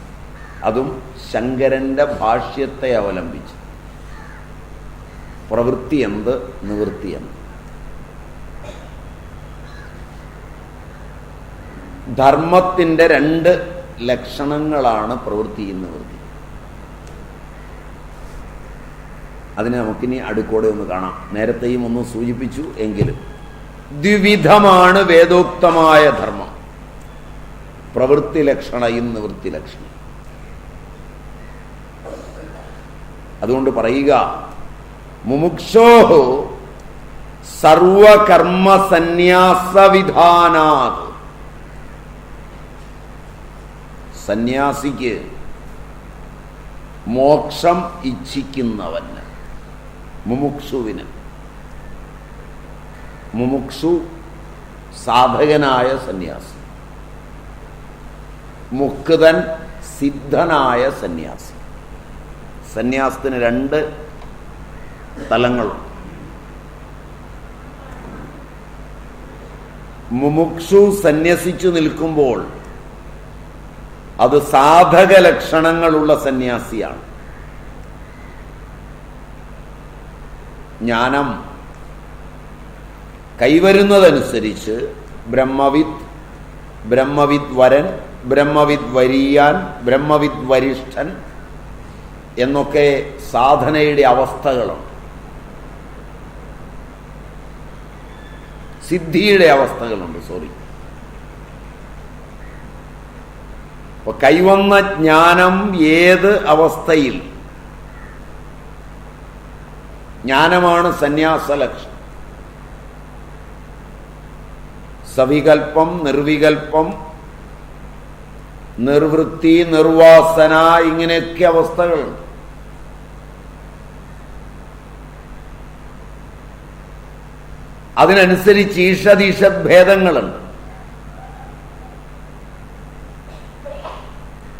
അതും ശങ്കരൻ്റെ ഭാഷ്യത്തെ അവലംബിച്ച്, പ്രവൃത്തി എന്ത്, നിവൃത്തി എന്ത്, ധർമ്മത്തിൻ്റെ രണ്ട് ലക്ഷണങ്ങളാണ് പ്രവൃത്തിയും നിവൃത്തി. അതിനെ നമുക്കിനി അടുക്കോടെ ഒന്ന് കാണാം. നേരത്തെയും ഒന്ന് സൂചിപ്പിച്ചു എങ്കിലും ദ്വിവിധമാണ് വേദോക്തമായ ധർമ്മം: പ്രവൃത്തി ലക്ഷണയും നിവൃത്തി ലക്ഷണം. അതുകൊണ്ട് പറയുക, മുമുക്ഷോഹോ സർവകർമ്മ സന്യാസവിധാനാത്. സന്യാസിക്ക്, മോക്ഷം ഇച്ഛിക്കുന്നവന്, മുമുക്ഷുവിന്, മുമുക്ഷു സാധകനായ സന്യാസി, മുക്തൻ സിദ്ധനായ സന്യാസി. സന്യാസത്തിന് രണ്ട് തലങ്ങളുണ്ട്. മുമുക്ഷു സന്യസിച്ചു നിൽക്കുമ്പോൾ അത് സാധക ലക്ഷണങ്ങളുള്ള സന്യാസിയാണ്. ജ്ഞാനം കൈവരുന്നതനുസരിച്ച് ബ്രഹ്മവിദ്, ബ്രഹ്മവിദ് വരൻ, ബ്രഹ്മവിദ് വരീയാൻ, ബ്രഹ്മവിദ് വരിഷ്ഠൻ എന്നൊക്കെ സാധനയുടെ അവസ്ഥകളുണ്ട്. സിദ്ധിയുടെ അവസ്ഥകളുണ്ട്. അപ്പൊ കൈവന്ന ജ്ഞാനം ഏത് അവസ്ഥയിൽ, ജ്ഞാനമാണ് സന്യാസ ലക്ഷണം. സവികൽപ്പം, നിർവികൽപ്പം, നിർവൃത്തി, നിർവാസന, ഇങ്ങനെയൊക്കെ അവസ്ഥകളുണ്ട്. അതിനനുസരിച്ച് ഈഷദീഷദ് ഭേദങ്ങളുണ്ട്.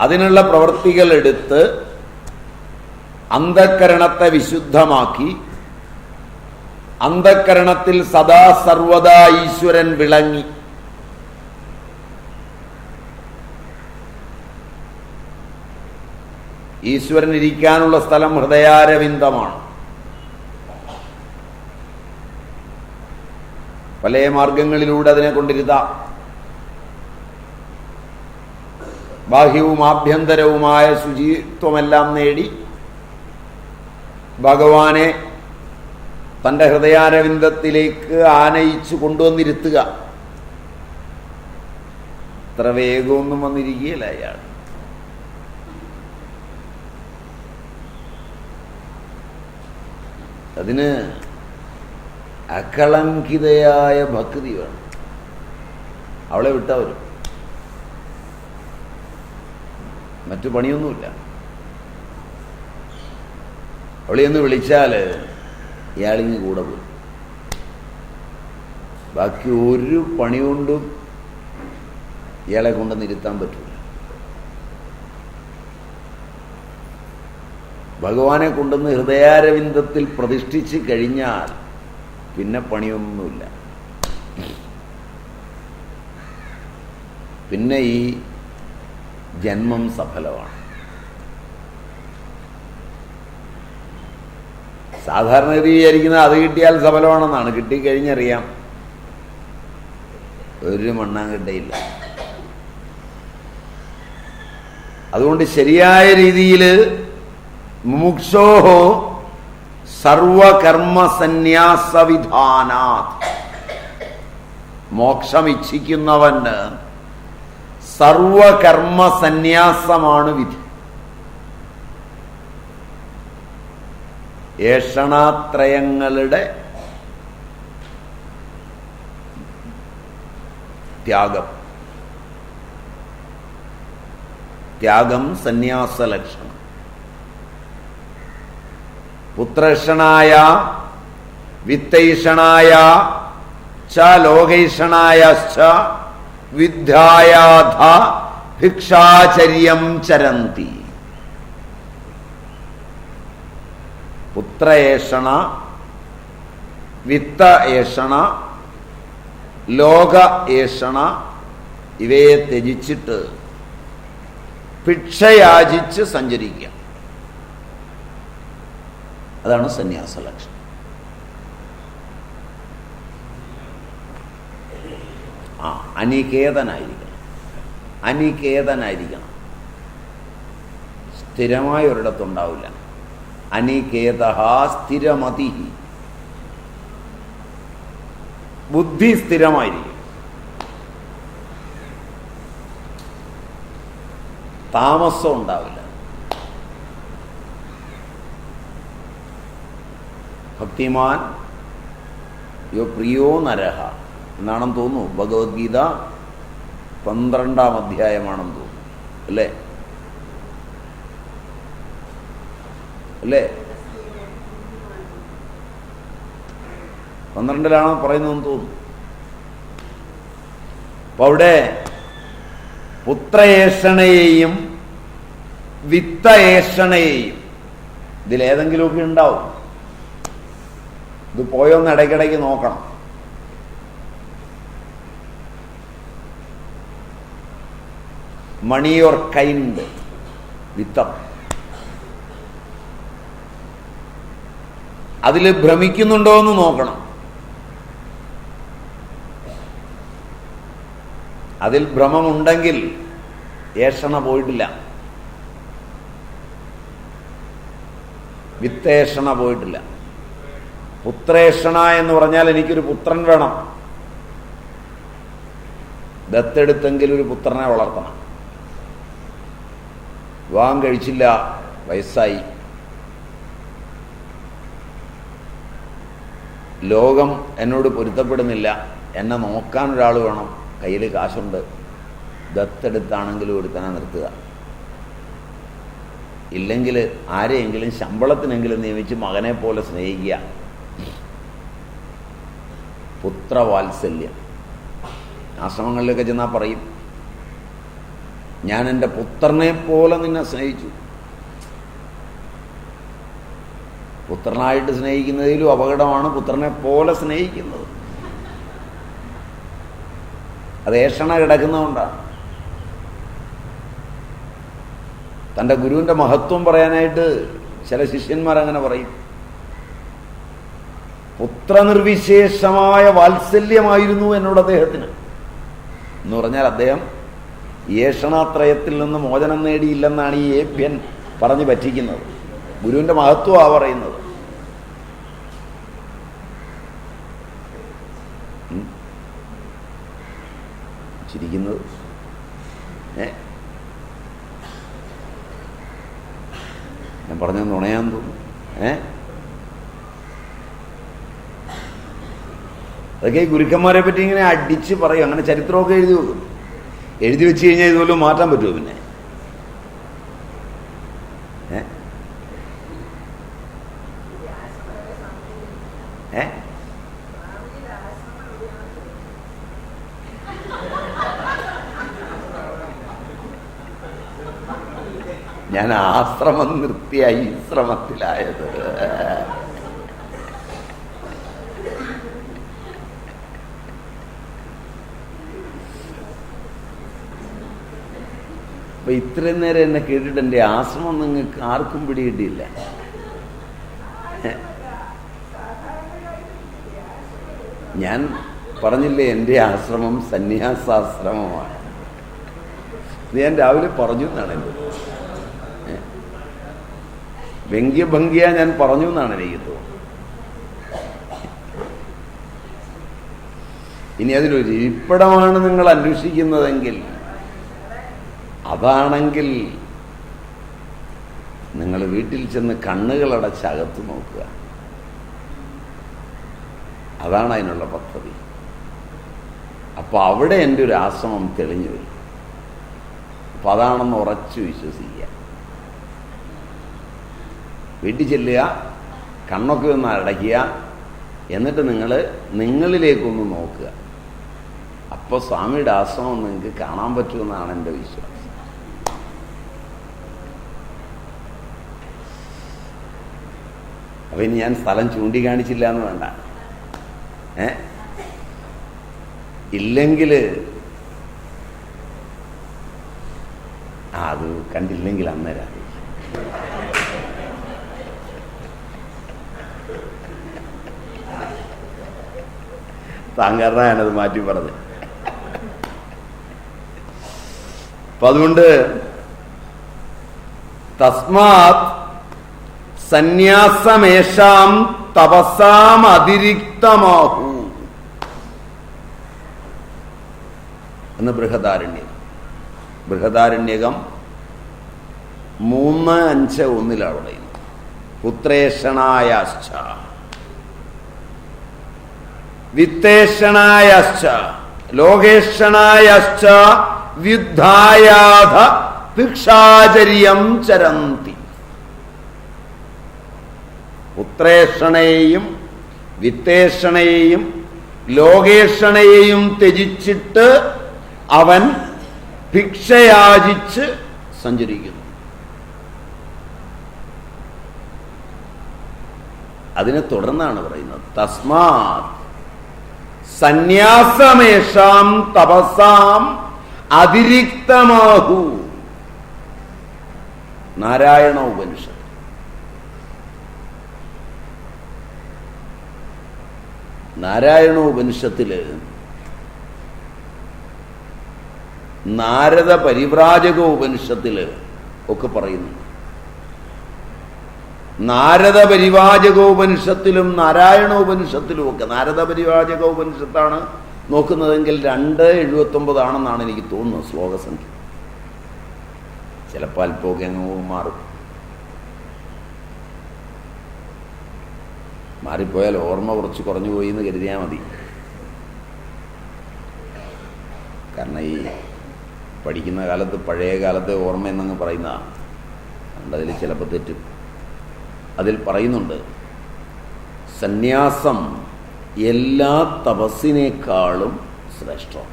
അതിനുള്ള പ്രവൃത്തികൾ എടുത്ത് അന്ധക്കരണത്തെ വിശുദ്ധമാക്കി, അന്ധക്കരണത്തിൽ സദാ സർവദാ ഈശ്വരൻ വിളങ്ങി, ഈശ്വരൻ ഇരിക്കാനുള്ള സ്ഥലം ഹൃദയാരവിന്ദമാണ്. പല മാർഗങ്ങളിലൂടെ അതിനെ കൊണ്ടിരുത്താം. ബാഹ്യവും ആഭ്യന്തരവുമായ ശുചിത്വമെല്ലാം നേടി ഭഗവാനെ തൻ്റെ ഹൃദയാരവിന്ദത്തിലേക്ക് ആനയിച്ചു കൊണ്ടുവന്നിരുത്തുക. ഇത്ര വേഗമൊന്നും വന്നിരിക്കുകയില്ല അയാൾ. അതിന് അകളങ്കിതയായ ഭക്തി വേണം. അവളെ വിട്ടാൽ വരും, മറ്റു പണിയൊന്നുമില്ല. അവളെ ഒന്ന് വിളിച്ചാൽ ഇയാളിങ്ങ് കൂടെ പോയി. ബാക്കി ഒരു പണി കൊണ്ടും ഇയാളെ കൊണ്ടൊന്ന് ഇരുത്താൻ പറ്റില്ല. ഭഗവാനെ കൊണ്ടുവന്ന് ഹൃദയാരവിന്ദത്തിൽ പ്രതിഷ്ഠിച്ച് കഴിഞ്ഞാൽ പിന്നെ പണിയൊന്നുമില്ല. പിന്നെ ഈ ജന്മം സഫലമാണ്. സാധാരണഗതി വിചാരിക്കുന്നത് അത് കിട്ടിയാൽ സഫലമാണെന്നാണ്. കിട്ടിക്കഴിഞ്ഞറിയാം ഒരു മണ്ണാങ്കട്ടയില്ല. അതുകൊണ്ട് ശരിയായ രീതിയിൽ മുമുക്ഷോഹോ സർവകർമ്മ സന്യാസവിധാനാത്, മോക്ഷമിച്ഛിക്കുന്നവന് സർവകർമ്മ സന്യാസമാണ് വിധി. ഏഷണാത്രയങ്ങളുടെ ത്യാഗം, ത്യാഗം സന്യാസലക്ഷണം. പുത്രേഷണായ വിത്തൈഷണായ ച ലോകൈഷണായശ്ച വിദ്യായാഥ ഭിക്ഷാചര്യം ചരന്തി. പുത്ര ഏഷണ, വിത്ത ഏഷണ, ലോക ഏഷണ ഇവയെ ത്യജിച്ചിട്ട് ഭിക്ഷയാചിച്ച് സഞ്ചരിക്കുക. അതാണ് സന്യാസ ലക്ഷണം. അനികേതനായിരിക്കണം, അനികേതനായിരിക്കണം. സ്ഥിരമായ ഒരിടത്തുണ്ടാവില്ല. അനികേത സ്ഥിരമതി, ബുദ്ധി സ്ഥിരമായിരിക്കും. താമസം ഉണ്ടാവില്ല. ഭക്തിമാൻ യോ പ്രിയോ നരഹ എന്നാണെന്ന് തോന്നുന്നു. ഭഗവത്ഗീത 12-ാം അധ്യായമാണെന്ന് തോന്നുന്നു. അല്ലേ അല്ലേ 12-ലാണോ പറയുന്നതെന്ന് തോന്നുന്നു. അപ്പൊ അവിടെ പുത്രയേഷണയെയും വിത്തയേഷണയെയും ഇതിലേതെങ്കിലുമൊക്കെ ഉണ്ടാവും. ഇത് പോയൊന്ന് ഇടയ്ക്കിടയ്ക്ക് നോക്കണം. മണി ഓർ കൈൻഡ്, വിത്തം, അതിൽ ഭ്രമിക്കുന്നുണ്ടോ എന്ന് നോക്കണം. അതിൽ ഭ്രമമുണ്ടെങ്കിൽ ഏഷണ പോയിട്ടില്ല, വിത്തേഷണ പോയിട്ടില്ല. പുത്രേഷണ എന്ന് പറഞ്ഞാൽ എനിക്കൊരു പുത്രൻ വേണം, ദത്തെടുത്തെങ്കിലും ഒരു പുത്രനെ വളർത്തണം. വിവാഹം കഴിച്ചില്ല, വയസ്സായി, ലോകം എന്നോട് പൊരുത്തപ്പെടുന്നില്ല, എന്നെ നോക്കാൻ ഒരാൾ വേണം, കയ്യിൽ കാശുണ്ട്, ദത്തെടുത്താണെങ്കിലും ഒരുത്തനെ നിർത്തുക. ഇല്ലെങ്കിൽ ആരെയെങ്കിലും ശമ്പളത്തിനെങ്കിലും നിയമിച്ച് മകനെ പോലെ സ്നേഹിക്കുക. പുത്രവാത്സല്യം. ആശ്രമങ്ങളിലൊക്കെ ചെന്നാൽ പറയും, ഞാൻ എൻ്റെ പുത്രനെ പോലെ നിന്നെ സ്നേഹിച്ചു. പുത്രനായിട്ട് സ്നേഹിക്കുന്നതിലും അപകടമാണ് പുത്രനെ പോലെ സ്നേഹിക്കുന്നത്. അത് ഏഷണ കിടക്കുന്നതുകൊണ്ടാണ്. തൻ്റെ ഗുരുവിൻ്റെ മഹത്വം പറയാനായിട്ട് ചില ശിഷ്യന്മാരങ്ങനെ പറയും. പുത്രനിർവിശേഷമായ വാത്സല്യമായിരുന്നു എന്നോട് അദ്ദേഹത്തിന് എന്ന് പറഞ്ഞാൽ അദ്ദേഹം ഏഷണാത്രയത്തിൽ നിന്ന് മോചനം നേടിയില്ലെന്നാണ് ഈ ഏഭ്യൻ പറഞ്ഞു പറ്റിക്കുന്നത്. ഗുരുവിൻ്റെ മഹത്വമാണ് പറയുന്നത്. ചിരിക്കുന്നത് ഞാൻ പറഞ്ഞ നുണയാന്ന് തോന്നുന്നു. അതൊക്കെ ഈ ഗുരുക്കന്മാരെ പറ്റി ഇങ്ങനെ അടിച്ച് പറയും. അങ്ങനെ ചരിത്രമൊക്കെ എഴുതി വെക്കും. എഴുതി വെച്ച് കഴിഞ്ഞാൽ ഇതുപോലെ മാറ്റാൻ പറ്റുമോ പിന്നെ? ഞാൻ ആശ്രമം നിർത്തിയ ഈ ശ്രമത്തിലായത്. അപ്പൊ ഇത്രയും നേരം എന്നെ കേട്ടിട്ട് എൻ്റെ ആശ്രമം നിങ്ങൾക്ക് ആർക്കും പിടികിട്ടിയില്ല. ഞാൻ പറഞ്ഞില്ലേ എൻ്റെ ആശ്രമം സന്യാസാശ്രമമാണ്. ഇത് ഞാൻ രാവിലെ പറഞ്ഞു എന്നാണ് എൻ്റെ വ്യംഗ്യഭംഗിയ ഞാൻ പറഞ്ഞു എന്നാണ് എനിക്ക് തോന്നുന്നത്. ഇനി അതിലൊരു ഇരിപ്പിടമാണ് നിങ്ങൾ അന്വേഷിക്കുന്നതെങ്കിൽ, അതാണെങ്കിൽ നിങ്ങൾ വീട്ടിൽ ചെന്ന് കണ്ണുകളടച്ച് അകത്ത് നോക്കുക. അതാണ് അതിനുള്ള പദ്ധതി. അപ്പൊ അവിടെ എൻ്റെ ഒരു ആശ്രമം തെളിഞ്ഞു വരും. അപ്പൊ അതാണെന്ന് ഉറച്ചു വിശ്വസിക്കുക. വീട്ടിൽ ചെല്ലുക, കണ്ണൊക്കെ ഒന്ന് അടയ്ക്കുക, എന്നിട്ട് നിങ്ങളിലേക്കൊന്ന് നോക്കുക. അപ്പോൾ സ്വാമിയുടെ ആശ്രമം നിങ്ങൾക്ക് കാണാൻ പറ്റുമെന്നാണ് എൻ്റെ വിശ്വാസം. അപ്പൊ ഇനി ഞാൻ സ്ഥലം ചൂണ്ടിക്കാണിച്ചില്ല എന്ന് വേണ്ട. ഇല്ലെങ്കിൽ അത് കണ്ടില്ലെങ്കിൽ അന്നേരം താങ്കാരനാണ് ഞാനത് മാറ്റി പറഞ്ഞത്. അപ്പൊ അതുകൊണ്ട് തസ്മാത് സന്യാസമേഷാം തപസാം അതിരിക്തമാഹു എന്ന് ബൃഹദാരണ്യകം 3:5-1 പറയുന്നു. പുത്രേഷണായാശ്ച വിത്തേഷണായാശ്ച ലോകേഷണായാശ്ച വ്യുദ്ധായാധ ഭിക്ഷാചര്യം ചരന്തി. പുത്രേഷണയെയും വിത്തേഷണയെയും ലോകേഷണയെയും ത്യജിച്ചിട്ട് അവൻ ഭിക്ഷയാചിച്ച് സഞ്ചരിക്കുന്നു. അതിനെ തുടർന്നാണ് പറയുന്നത് തസ്മാത് സന്യാസമേഷാം തപസാം അതിരിക്തമാഹു. നാരായണ ഉപനിഷത്ത്. നാരായണ ഉപനിഷത്തില് നാരദ പരിവ്രാജക ഉപനിഷത്തില് ഒക്കെ പറയുന്നു. നാരദ പരിവാചകോപനിഷത്തിലും നാരായണ ഉപനിഷത്തിലും ഒക്കെ, നാരദ പരിവാചക ഉപനിഷത്താണ് നോക്കുന്നതെങ്കിൽ 2:79 എനിക്ക് തോന്നുന്നത് ശ്ലോകസംഖ്യ. ചിലപ്പോൾ അല്പമൊക്കെ അങ്ങ് മാറിപ്പോയാൽ ഓർമ്മ കുറച്ച് കുറഞ്ഞു പോയി എന്ന് കരുതിയാൽ മതി. കാരണം ഈ പഠിക്കുന്ന കാലത്ത് പഴയ കാലത്തെ ഓർമ്മ എന്നങ്ങ് പറയുന്നതാണ്. അതുകൊണ്ട് അതിൽ ചിലപ്പോൾ തെറ്റും. അതിൽ പറയുന്നുണ്ട് സന്യാസം എല്ലാ തപസ്സിനേക്കാളും ശ്രേഷ്ഠം.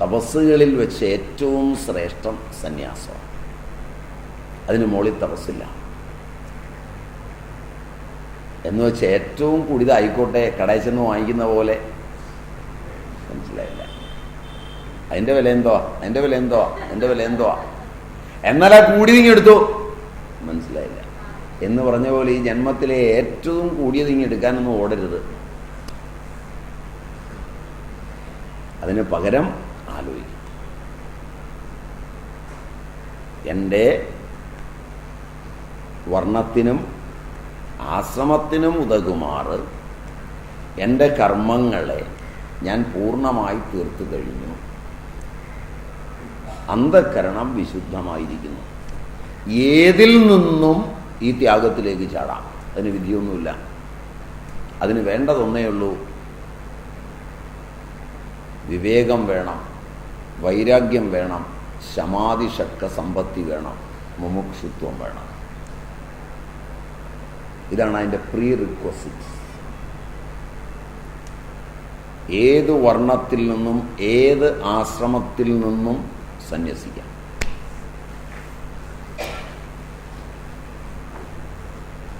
തപസ്സുകളിൽ വെച്ച് ഏറ്റവും ശ്രേഷ്ഠം സന്യാസം. അതിന് മുകളിൽ തപസ്സില്ല. എന്ന് വെച്ച് ഏറ്റവും കൂടിയതായിക്കോട്ടെ കടയിൽ ചെന്ന് വാങ്ങിക്കുന്ന പോലെ, മനസ്സിലായില്ല. അതിൻ്റെ വില എന്തുവാ എന്നാലാ കൂടിയതിങ്ങ് എടുത്തു, മനസ്സിലായില്ല എന്ന് പറഞ്ഞ പോലെ ഈ ജന്മത്തിലെ ഏറ്റവും കൂടിയതിങ്ങ് എടുക്കാനൊന്നും ഓടരുത്. അതിന് പകരം ആലോചിക്കും. എൻ്റെ വർണ്ണത്തിനും ആശ്രമത്തിനും ഉതകുമാറ് എൻ്റെ കർമ്മങ്ങളെ ഞാൻ പൂർണ്ണമായി തീർത്തു കഴിഞ്ഞു. അന്ധക്കരണം വിശുദ്ധമായിരിക്കുന്നു. ഏതിൽ നിന്നും ഈ ത്യാഗത്തിലേക്ക് ചാടാം. അതിന് വിധിയൊന്നുമില്ല. അതിന് വേണ്ടതൊന്നേ ഉള്ളൂ, വിവേകം വേണം, വൈരാഗ്യം വേണം, ശമാധിഷക്ക സമ്പത്തി വേണം, മുമുക്ഷുത്വം വേണം. ഇതാണ് അതിൻ്റെ പ്രീ റിക്വസിറ്റ്സ്. ഏത് വർണ്ണത്തിൽ നിന്നും ഏത് ആശ്രമത്തിൽ നിന്നും സന്യസിക്കാം.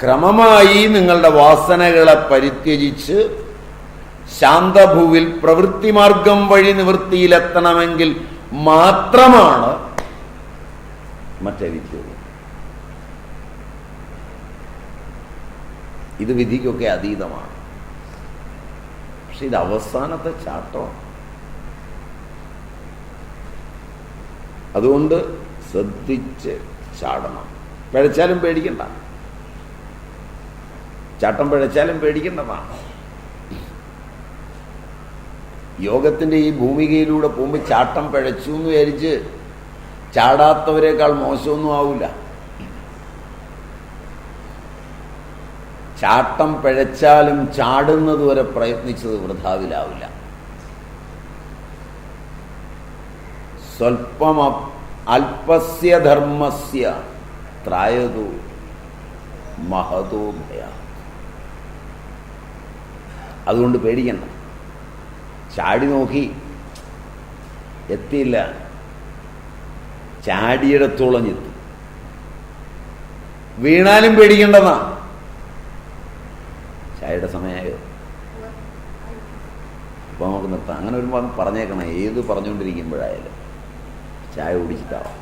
ക്രമമായി നിങ്ങളുടെ വാസനകളെ പരിത്യജിച്ച് ശാന്തഭൂവിൽ പ്രവൃത്തിമാർഗം വഴി നിവൃത്തിയിലെത്തണമെങ്കിൽ മാത്രമാണ് മറ്റേ വിധിയുള്ളൂ. ഇത് വിധിക്കൊക്കെ അതീതമാണ്. പക്ഷെ ഇത് അവസാനത്തെ ചാട്ടമാണ്. അതുകൊണ്ട് ശ്രദ്ധിച്ച് ചാടണം. പിഴച്ചാലും പേടിക്കണ്ട, ചാട്ടം പിഴച്ചാലും പേടിക്കേണ്ടതാണ്. യോഗത്തിന്റെ ഈ ഭൂമികയിലൂടെ പോകുമ്പോൾ ചാട്ടം പിഴച്ചു എന്ന് വിചാരിച്ച് ചാടാത്തവരെക്കാൾ മോശമൊന്നും ആവില്ല. ചാട്ടം പിഴച്ചാലും ചാടുന്നത് വരെ പ്രയത്നിച്ചത് വൃഥാവിലാവില്ല. സ്വൽപ്പം അല്പസ്യ ധർമ്മസ്യ ത്രായതു മഹതോ ഭയ. അതുകൊണ്ട് പേടിക്കണ്ട. ചാടി നോക്കി എത്തിയില്ല, ചാടിയിടത്തോളം എത്തി. വീണാലും പേടിക്കേണ്ടെന്നാ. ചായയുടെ സമയമായോ? അപ്പോൾ നമുക്ക് നിർത്താം. അങ്ങനെ ഒരു പറഞ്ഞേക്കണം, ഏത് പറഞ്ഞുകൊണ്ടിരിക്കുമ്പോഴായാലും ചായ കുടിച്ചിട്ടാവാം.